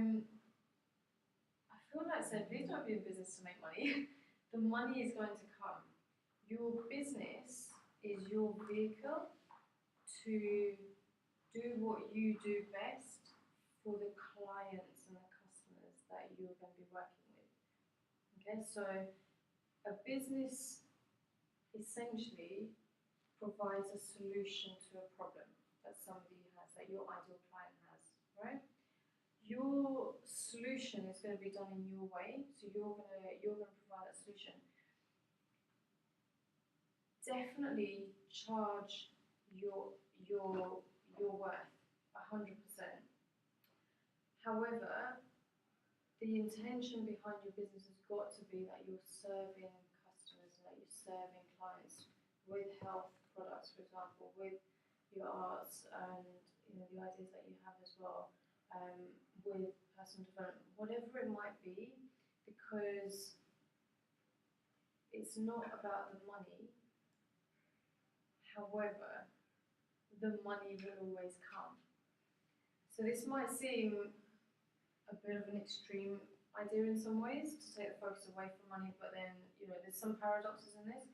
feel like saying, please don't be in business to make money. The money is going to come. Your business is your vehicle to do what you do best for the clients and the customers that you're going to be working with. Okay, so a business essentially provides a solution to a problem that somebody has, that your ideal client has, right? Your solution is going to be done in your way, so you're gonna provide that solution. Definitely charge your worth 100%. However, the intention behind your business has got to be that you're serving customers, that you're serving clients with health products, for example, with your arts and the ideas that you have as well, with personal development, whatever it might be, because it's not about the money. However, the money will always come. So this might seem a bit of an extreme idea in some ways, to take the focus away from money, but then, there's some paradoxes in this.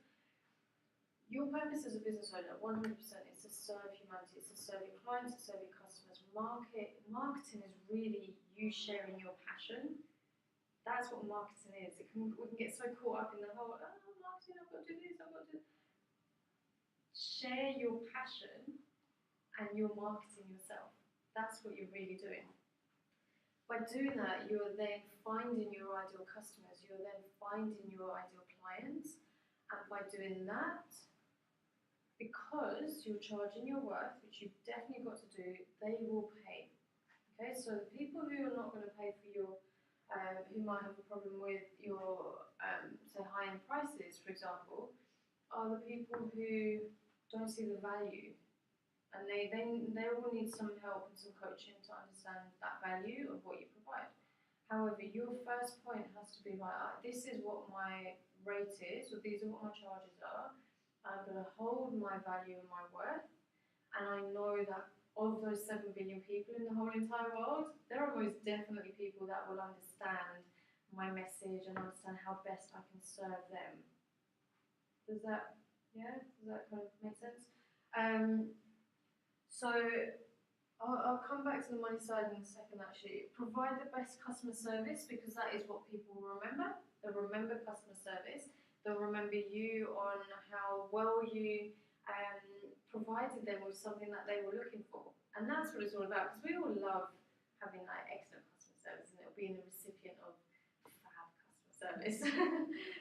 Your purpose as a business owner, 100%, is to serve humanity, it's to serve your clients, to serve your customers. Marketing is really you sharing your passion. That's what marketing is. We can get so caught up in the whole, marketing, I've got to do this, I've got to do. Share your passion and you're marketing yourself. That's what you're really doing. By doing that, you're then finding your ideal customers, you're then finding your ideal clients, and by doing that, because you're charging your worth, which you've definitely got to do, they will pay. Okay, so the people who are not going to pay for your, who might have a problem with your, say, high-end prices, for example, are the people who don't see the value. And they will need some help and some coaching to understand that value of what you provide. However, your first point has to be like, this is what my rate is, or these are what my charges are. I'm going to hold my value and my worth, and I know that of those 7 billion people in the whole entire world, there are most definitely people that will understand my message and understand how best I can serve them. Does that kind of make sense? So I'll come back to the money side in a second actually. Provide the best customer service, because that is what people will remember. They'll remember customer service. They'll remember you on how well you provided them with something that they were looking for. And that's what it's all about, because we all love having like excellent customer service and being the recipient of fab customer service.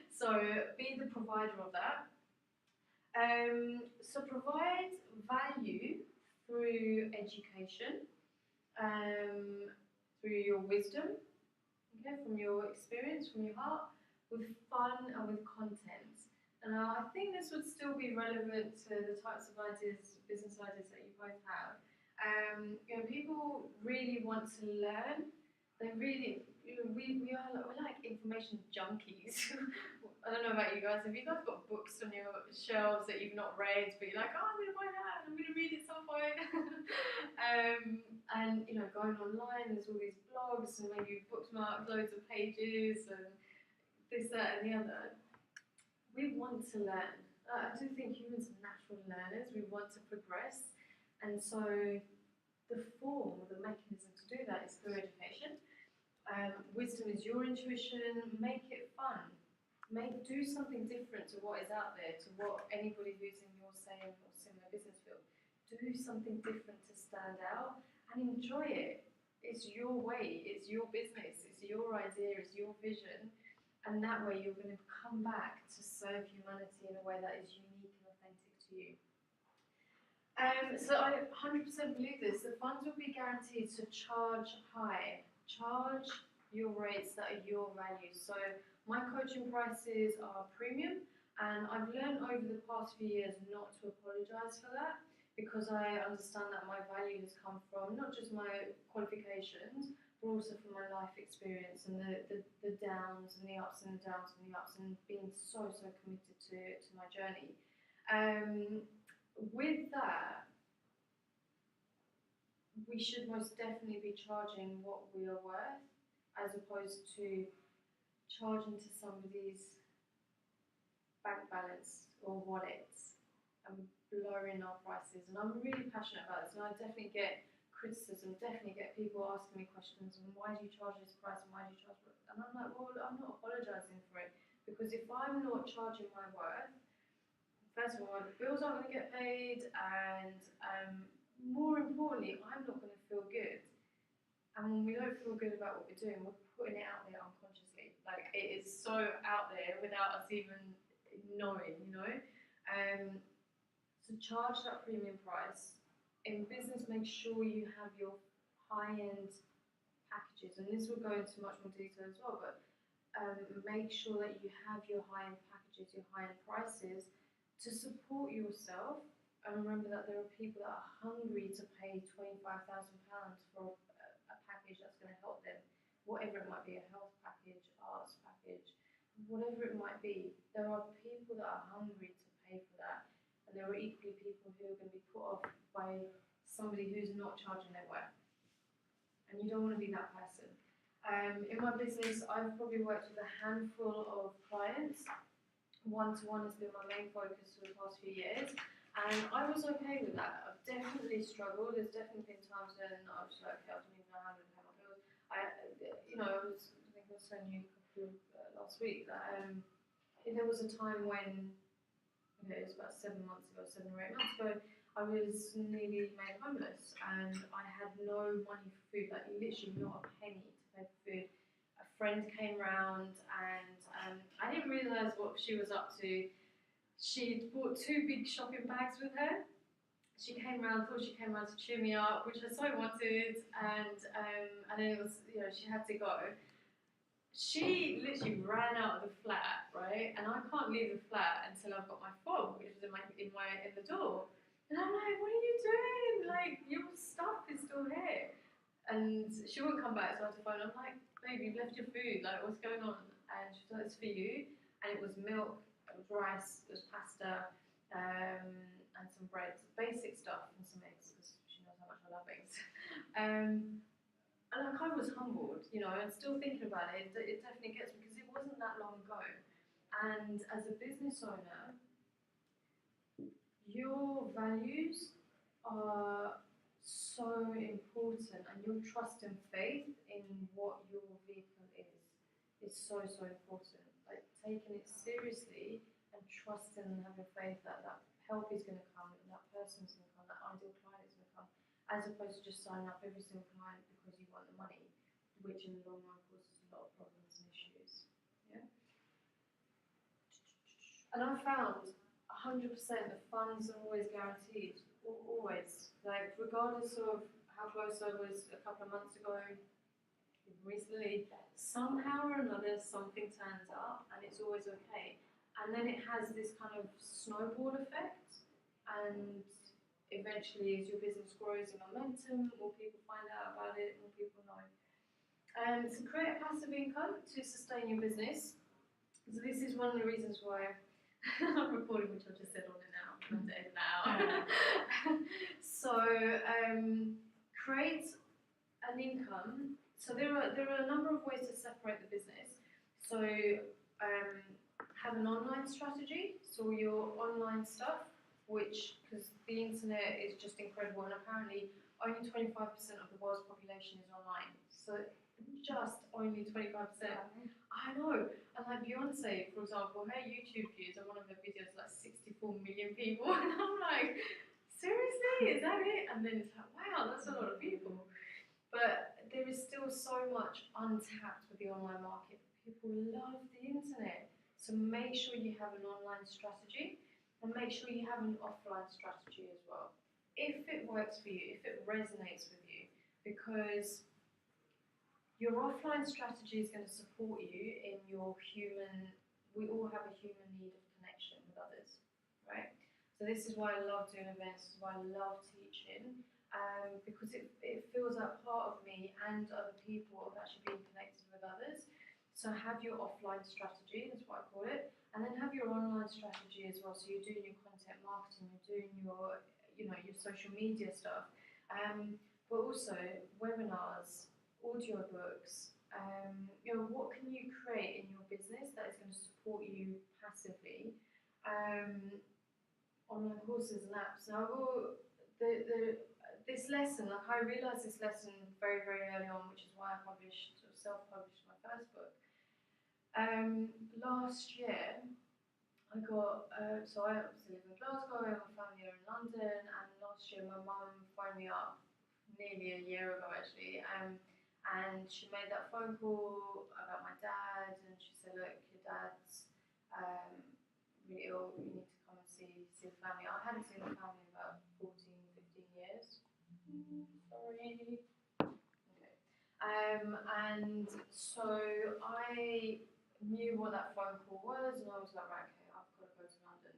So be the provider of that. So provide value through education, through your wisdom, okay, from your experience, from your heart, with fun and with content. And I think this would still be relevant to the types of ideas, business ideas that you both have. People really want to learn. They really, we're like information junkies. I don't know about you guys. Have you guys got books on your shelves that you've not read, but you're like, I'm going to buy that, I'm going to read it at some point? And going online, there's all these blogs, and maybe you've bookmarked loads of pages, and this, that, and the other. We want to learn. I do think humans are natural learners. We want to progress, and so the form, the mechanism to do that is through education. Wisdom is your intuition. Make it fun. Do something different to what is out there, to what anybody who's in your same or similar business field. Do something different to stand out and enjoy it. It's your way, it's your business, it's your idea, it's your vision, and that way you're going to come back to serve humanity in a way that is unique and authentic to you. So I 100% believe this. The funds will be guaranteed to charge high. Charge your rates that are your value. So my coaching prices are premium, and I've learned over the past few years not to apologise for that, because I understand that my value has come from not just my qualifications, but also from my life experience and the downs and the ups and the downs and the ups, and being so committed to my journey. With that, we should most definitely be charging what we are worth, as opposed to charging to somebody's bank balance or wallet and lowering our prices. And I'm really passionate about this, and I definitely get criticism, definitely get people asking me questions and why do you charge this price and why do you charge it? And I'm like, well, I'm not apologising for it because if I'm not charging my worth, first of all, the bills aren't going to get paid, and more importantly, I'm not going to feel good. And when we don't feel good about what we're doing, we're putting it out there unconsciously. Like it is so out there without us even knowing, you know. So charge that premium price. In business, make sure you have your high-end packages, and this will go into much more detail as well. But make sure that you have your high-end packages, your high-end prices to support yourself. And remember that there are people that are hungry to pay £25,000 for a package that's going to help them, whatever it might be, a health package, arts package, whatever it might be. There are people that are hungry to pay for that, and there are equally people who are going to be put off by somebody who's not charging their worth. And you don't want to be that person. In my business, I've probably worked with a handful of clients. One-to-one has been my main focus for the past few years, and I was okay with that. I've definitely struggled. There's definitely been times when I was like, okay, I don't even know how to pay my bills. I think I was telling you last week that there was a time when, it was about 7 months ago, 7 or 8 months ago, I was nearly made homeless, and I had no money for food, like literally not a penny to pay for food. A friend came round, and I didn't realise what she was up to. She'd bought 2 big shopping bags with her. She came round, thought she came round to cheer me up, which I so wanted, and then it was, she had to go. She literally ran out of the flat, right? And I can't leave the flat until I've got my fob, which was in the door. And I'm like, what are you doing? Like, your stuff is still here. And she wouldn't come back, so I had to phone. I'm like, baby, you've left your food. Like, what's going on? And she was like, it's for you. And it was milk, it was rice, it was pasta, and some bread, basic stuff, and some eggs, because she knows how much I love eggs. And like, I was humbled, and still thinking about it, it definitely gets me, because it wasn't that long ago. And as a business owner, your values are so important, and your trust and faith in what your vehicle is so important. Like, taking it seriously and trusting and having faith that that help is going to come, and that person's going to come, that ideal client is going to come, as opposed to just signing up every single client because you want the money, which in the long run causes a lot of problems and issues. Yeah. And I found 100% the funds are always guaranteed, always. Like, regardless of how close I was a couple of months ago, recently, somehow or another something turns up, and it's always okay. And then it has this kind of snowball effect, and eventually, as your business grows in momentum, more people find out about it, more people know. And to create a passive income to sustain your business, so this is one of the reasons why I'm recording, which I've just said on it now. I'm going to edit that out. So, create an income. So there are a number of ways to separate the business. So, have an online strategy. So your online stuff, which, because the internet is just incredible, and apparently only 25% of the world's population is online. So just only 25%. I know. And like Beyonce, for example, her YouTube views on one of her videos like 64 million people, and I'm like, seriously, is that it? And then it's like, wow, that's a lot of people. But there is still so much untapped with the online market. People love the internet. So make sure you have an online strategy, and make sure you have an offline strategy as well. If it works for you, if it resonates with you, because your offline strategy is going to support you in your we all have a human need of connection with others, right? So this is why I love doing events, this is why I love teaching, because it feels like part of me and other people have actually been connected with others. So have your offline strategy, that's what I call it, and then have your online strategy as well. So you're doing your content marketing, you're doing your, your social media stuff, but also webinars, audiobooks. What can you create in your business that is going to support you passively? Online courses and apps. Now, the this lesson, like I realised this lesson very, very early on, which is why I published, or self-published my first book. Last year, I got, so I obviously live in Glasgow, and my family are in London, and last year my mum phoned me up, nearly a year ago actually, and she made that phone call about my dad, and she said, look, your dad's really ill, you need to come and see the family. I hadn't seen the family in about 14, 15 years. Sorry. Okay. And so I knew what that phone call was, and I was like, right, okay, I've got to go to London.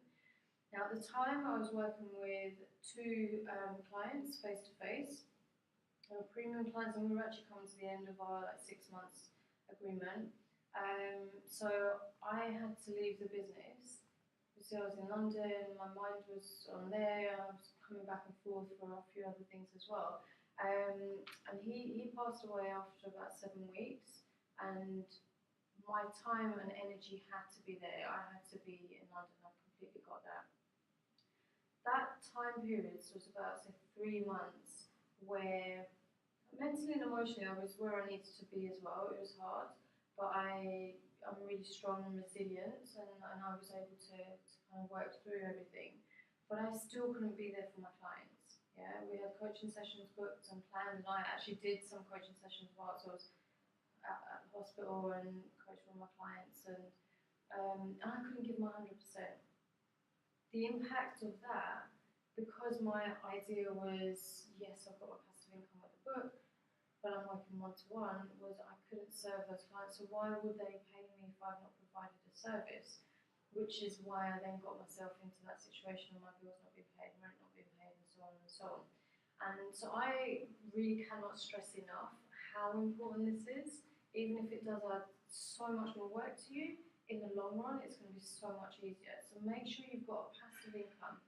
Now, at the time, I was working with two clients face to face, premium clients, and we were actually coming to the end of our 6 months agreement. So I had to leave the business. So I was in London, my mind was on there, I was coming back and forth for a few other things as well. And he passed away after about 7 weeks, and my time and energy had to be there. I had to be in London, I completely got that. That time period was about, say, 3 months where mentally and emotionally I was where I needed to be as well. It was hard, but I'm really strong and resilient, and I was able to kind of work through everything. But I still couldn't be there for my clients. Yeah, we had coaching sessions booked and planned, and I actually did some coaching sessions whilst I was at the hospital and coached with my clients, and I couldn't give my 100%. The impact of that, because my idea was, yes, I've got my passive income with the book, but I'm working one-to-one, was I couldn't serve those clients, so why would they pay me if I've not provided a service? Which is why I then got myself into that situation of my bills not being paid, rent not being paid, and so on and so on. And so I really cannot stress enough how important this is. Even if it does add so much more work to you, in the long run it's going to be so much easier. So make sure you've got a passive income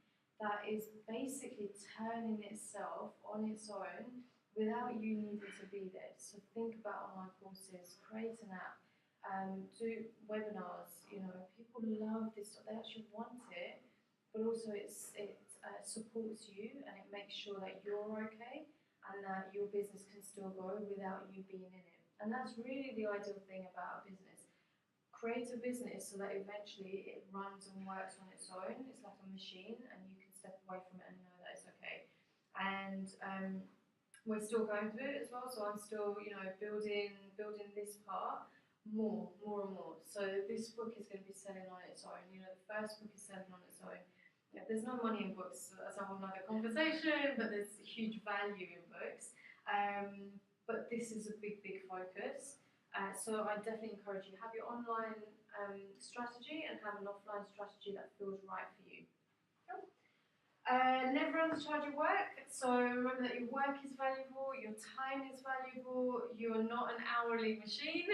that is basically turning itself on its own without you needing to be there. So think about online courses, create an app, do webinars. You know, people love this stuff, they actually want it, but also it supports you, and it makes sure that you're okay and that your business can still go without you being in it. And that's really the ideal thing about a business. Create a business so that eventually it runs and works on its own. It's like a machine, and you can step away from it and know that it's okay. And we're still going through it as well, so I'm still, you know, building this part more and more. So this book is going to be selling on its own. You know, the first book is selling on its own. Yeah, there's no money in books, that's a whole other conversation, but there's huge value in books. But this is a big focus. So I definitely encourage you, have your online strategy and have an offline strategy that feels right for you. Cool. Never undercharge your work. So remember that your work is valuable, your time is valuable, you're not an hourly machine.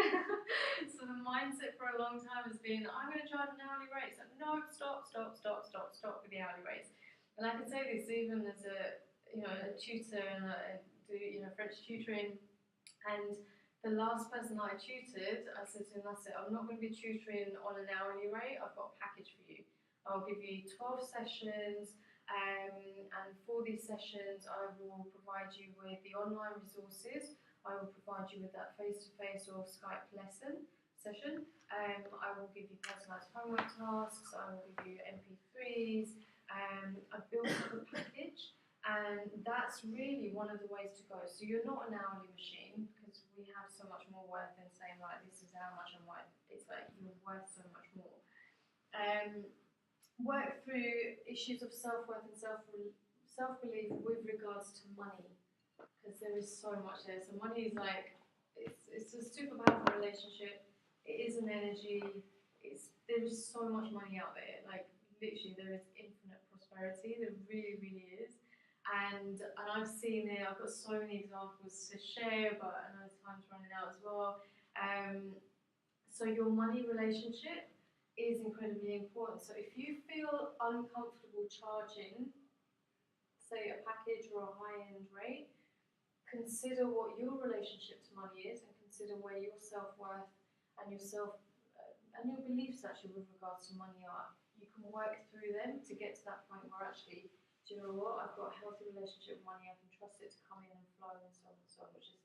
So the mindset for a long time has been, I'm going to charge an hourly rate. So no, stop with the hourly rates. And I can say this even as a tutor, and I do French tutoring, and the last person I tutored, I said to him, that's it, I'm not going to be tutoring on an hourly rate, I've got a package for you. I'll give you 12 sessions, and for these sessions I will provide you with the online resources, I will provide you with that face-to-face or Skype lesson session, I will give you personalised homework tasks, I will give you MP3s, I built up a package. And that's really one of the ways to go. So you're not an hourly machine, because we have so much more worth than saying, right, this is how much I'm worth. It's like you're worth so much more. Work through issues of self-worth and self-belief with regards to money, because there is so much there. So money is like, it's a super powerful relationship. It is an energy. There is so much money out there. Like literally, there is infinite prosperity. There really, really is. And I've seen it, I've got so many examples to share, but I know time's running out as well. So your money relationship is incredibly important. So if you feel uncomfortable charging, say, a package or a high-end rate, consider what your relationship to money is, and consider where your self-worth and your beliefs actually with regards to money are. You can work through them to get to that point where actually do you know what? I've got a healthy relationship with money. I can trust it to come in and flow and so on and so on, which is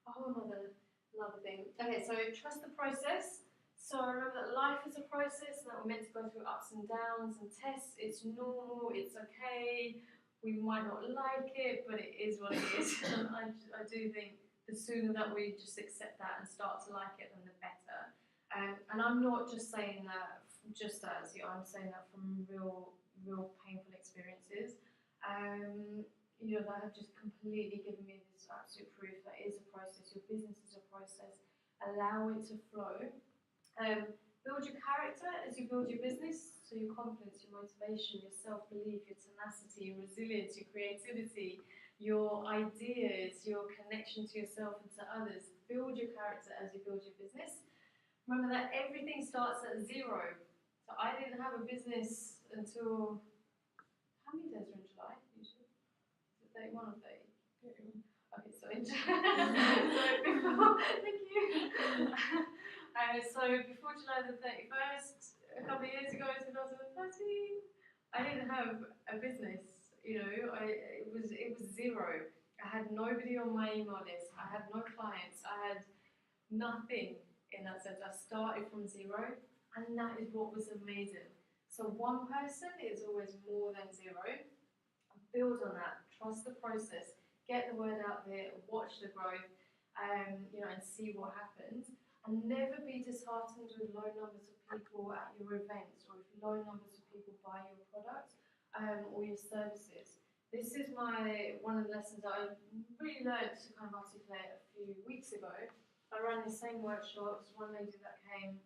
a whole another thing. Okay, so trust the process. So remember that life is a process and that we're meant to go through ups and downs and tests. It's normal, it's okay. We might not like it, but it is what it is. And I do think the sooner that we just accept that and start to like it, then the better. And I'm not just saying that just as, I'm saying that from real painful experiences. That have just completely given me this absolute proof that it is a process. Your business is a process. Allow it to flow. Build your character as you build your business. So your confidence, your motivation, your self-belief, your tenacity, your resilience, your creativity, your ideas, your connection to yourself and to others. Build your character as you build your business. Remember that everything starts at 0. So I didn't have a business until, how many days are in July usually? Is it 31 or 30? Okay, so in thank you. So before July the 31st, a couple of years ago, 2013, I didn't have a business. It was 0. I had nobody on my email list. I had no clients. I had nothing in that sense. I started from 0, and that is what was amazing. So one person is always more than 0. Build on that. Trust the process. Get the word out there. Watch the growth. And see what happens. And never be disheartened with low numbers of people at your events, or if low numbers of people buy your product or your services. This is one of the lessons that I really learned to kind of articulate a few weeks ago. I ran the same workshops. One lady that came,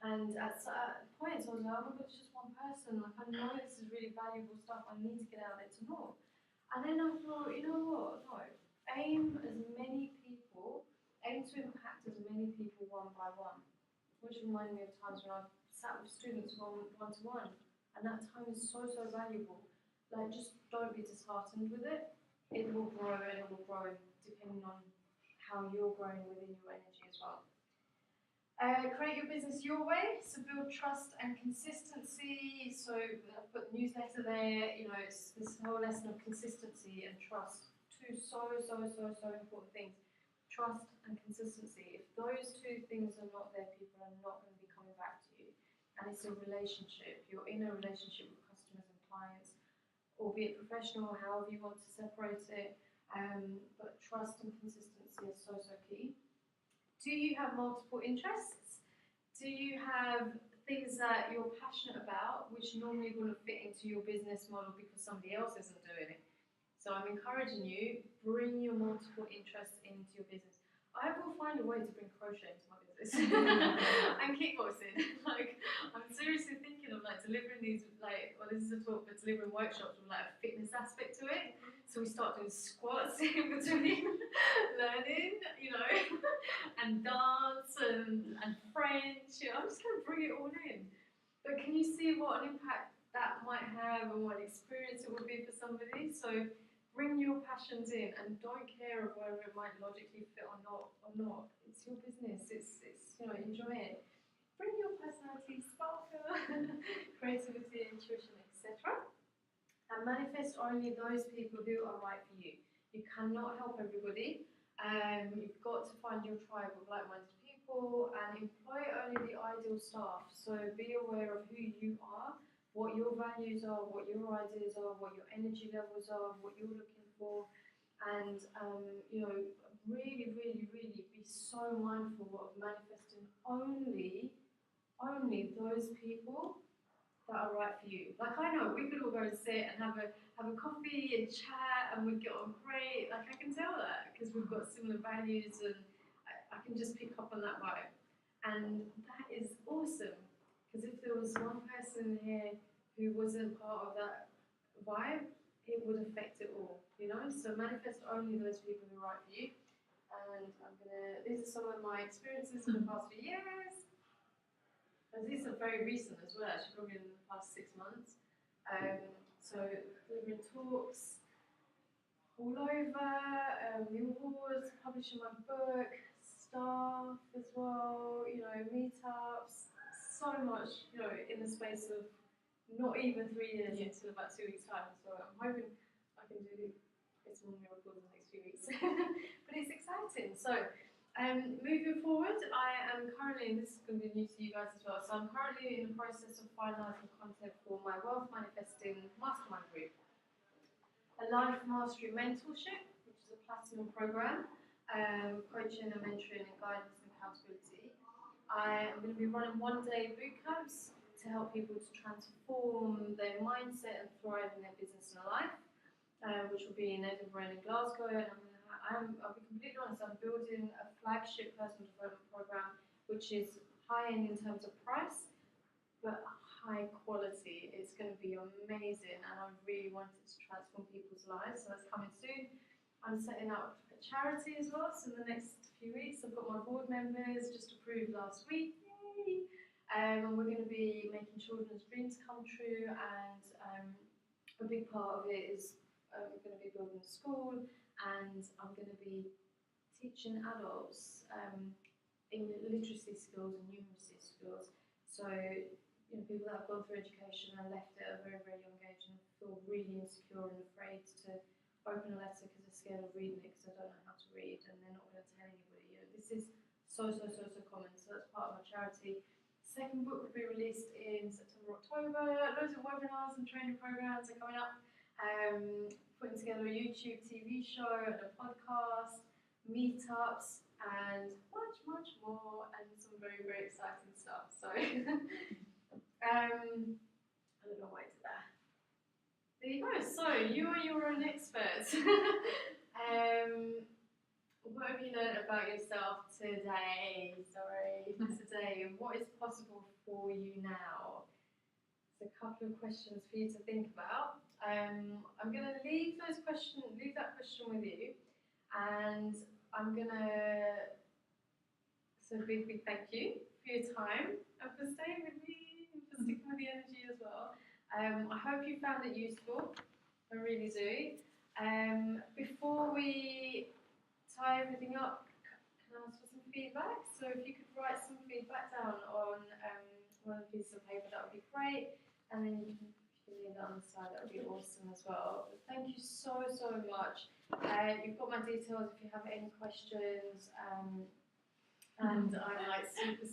and at points I was like, oh my God, it's just one person. Like, I know this is really valuable stuff. I need to get out there to more. And then I thought, you know what? No. Aim to impact as many people one by one, which reminded me of times when I've sat with students one-to-one, and that time is so valuable. Like, just don't be disheartened with it. It will grow, and it will grow depending on how you're growing within your energy as well. Create your business your way, so build trust and consistency. So I've put newsletter there, it's this whole lesson of consistency and trust. Two so important things. Trust and consistency. If those two things are not there, people are not going to be coming back to you. And it's a relationship. You're in a relationship with customers and clients, albeit professional, however you want to separate it. But trust and consistency is so key. Do you have multiple interests? Do you have things that you're passionate about, which normally wouldn't fit into your business model because somebody else isn't doing it? So I'm encouraging you, bring your multiple interests into your business. I will find a way to bring crochet into my business and kickboxing. Like, I'm seriously thinking of delivering these, this is a talk, but delivering workshops with a fitness aspect to it. So we start doing squats in between learning, and dance and French. I'm just going to bring it all in. But can you see what an impact that might have and what experience it would be for somebody? So bring your passions in and don't care of whether it might logically fit or not. It's your business. It's enjoy it. Bring your personality, sparkle, creativity, intuition, etc. And manifest only those people who are right for you. You cannot help everybody. You've got to find your tribe of like-minded people and employ only the ideal staff. So be aware of who you are, what your values are, what your ideas are, what your energy levels are, what you're looking for, and really be so mindful of manifesting only those people that are right for you. Like, I know we could all go and sit and have a coffee and chat and we'd get on great. Like, I can tell that because we've got similar values and I can just pick up on that vibe. And that is awesome, because if there was one person here who wasn't part of that vibe, it would affect it all, So manifest only those people who are right for you. And these are some of my experiences in the past few years. And these are very recent as well, actually, probably in the past 6 months. So delivering talks all over, the awards, publishing my book, staff as well, meetups, so much, in the space of not even 3 years Yeah. until about 2 weeks' time. So I'm hoping I can do it's more miracles in the next few weeks. But it's exciting. So moving forward, I am currently, and this is going to be new to you guys as well, so I'm currently in the process of finalising content for my Wealth Manifesting Mastermind group. A Life Mastery Mentorship, which is a platinum program, coaching and mentoring and guidance and accountability. I am going to be running one-day boot camps to help people to transform their mindset and thrive in their business and life, which will be in Edinburgh and in Glasgow. And I'll be completely honest, I'm building a flagship personal development program which is high-end in terms of price, but high quality. It's going to be amazing, and I really want it to transform people's lives, so that's coming soon. I'm setting up a charity as well, so in the next few weeks I've got my board members just approved last week, yay! And we're going to be making children's dreams come true, and a big part of it is we're going to be building a school, and I'm going to be teaching adults in literacy skills and numeracy skills. So, people that have gone through education and left it at a very, very young age and feel really insecure and afraid to open a letter because they're scared of reading it because they don't know how to read and they're not going to tell anybody. This is so common, so that's part of my charity. Second book will be released in September, October. Loads of webinars and training programs are coming up. Putting together a YouTube TV show and a podcast, meetups, and much, much more, and some very, very exciting stuff. So, I don't know why it's there. There you go. So, you are your own expert. What have you learned about yourself today? Today, and what is possible for you now? There's a couple of questions for you to think about. I'm going to leave that question with you, and I'm going to say a big, big thank you for your time and for staying with me and for sticking with the energy as well. I hope you found it useful. I really do. Before we tie everything up, can I ask for some feedback? So if you could write some feedback down on one piece of paper, that would be great. And then you can leave that on the side, that would be awesome as well. But thank you so much. You've got my details if you have any questions. And I'm like super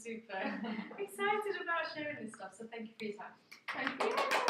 excited about sharing this stuff. So thank you for your time. Thank you.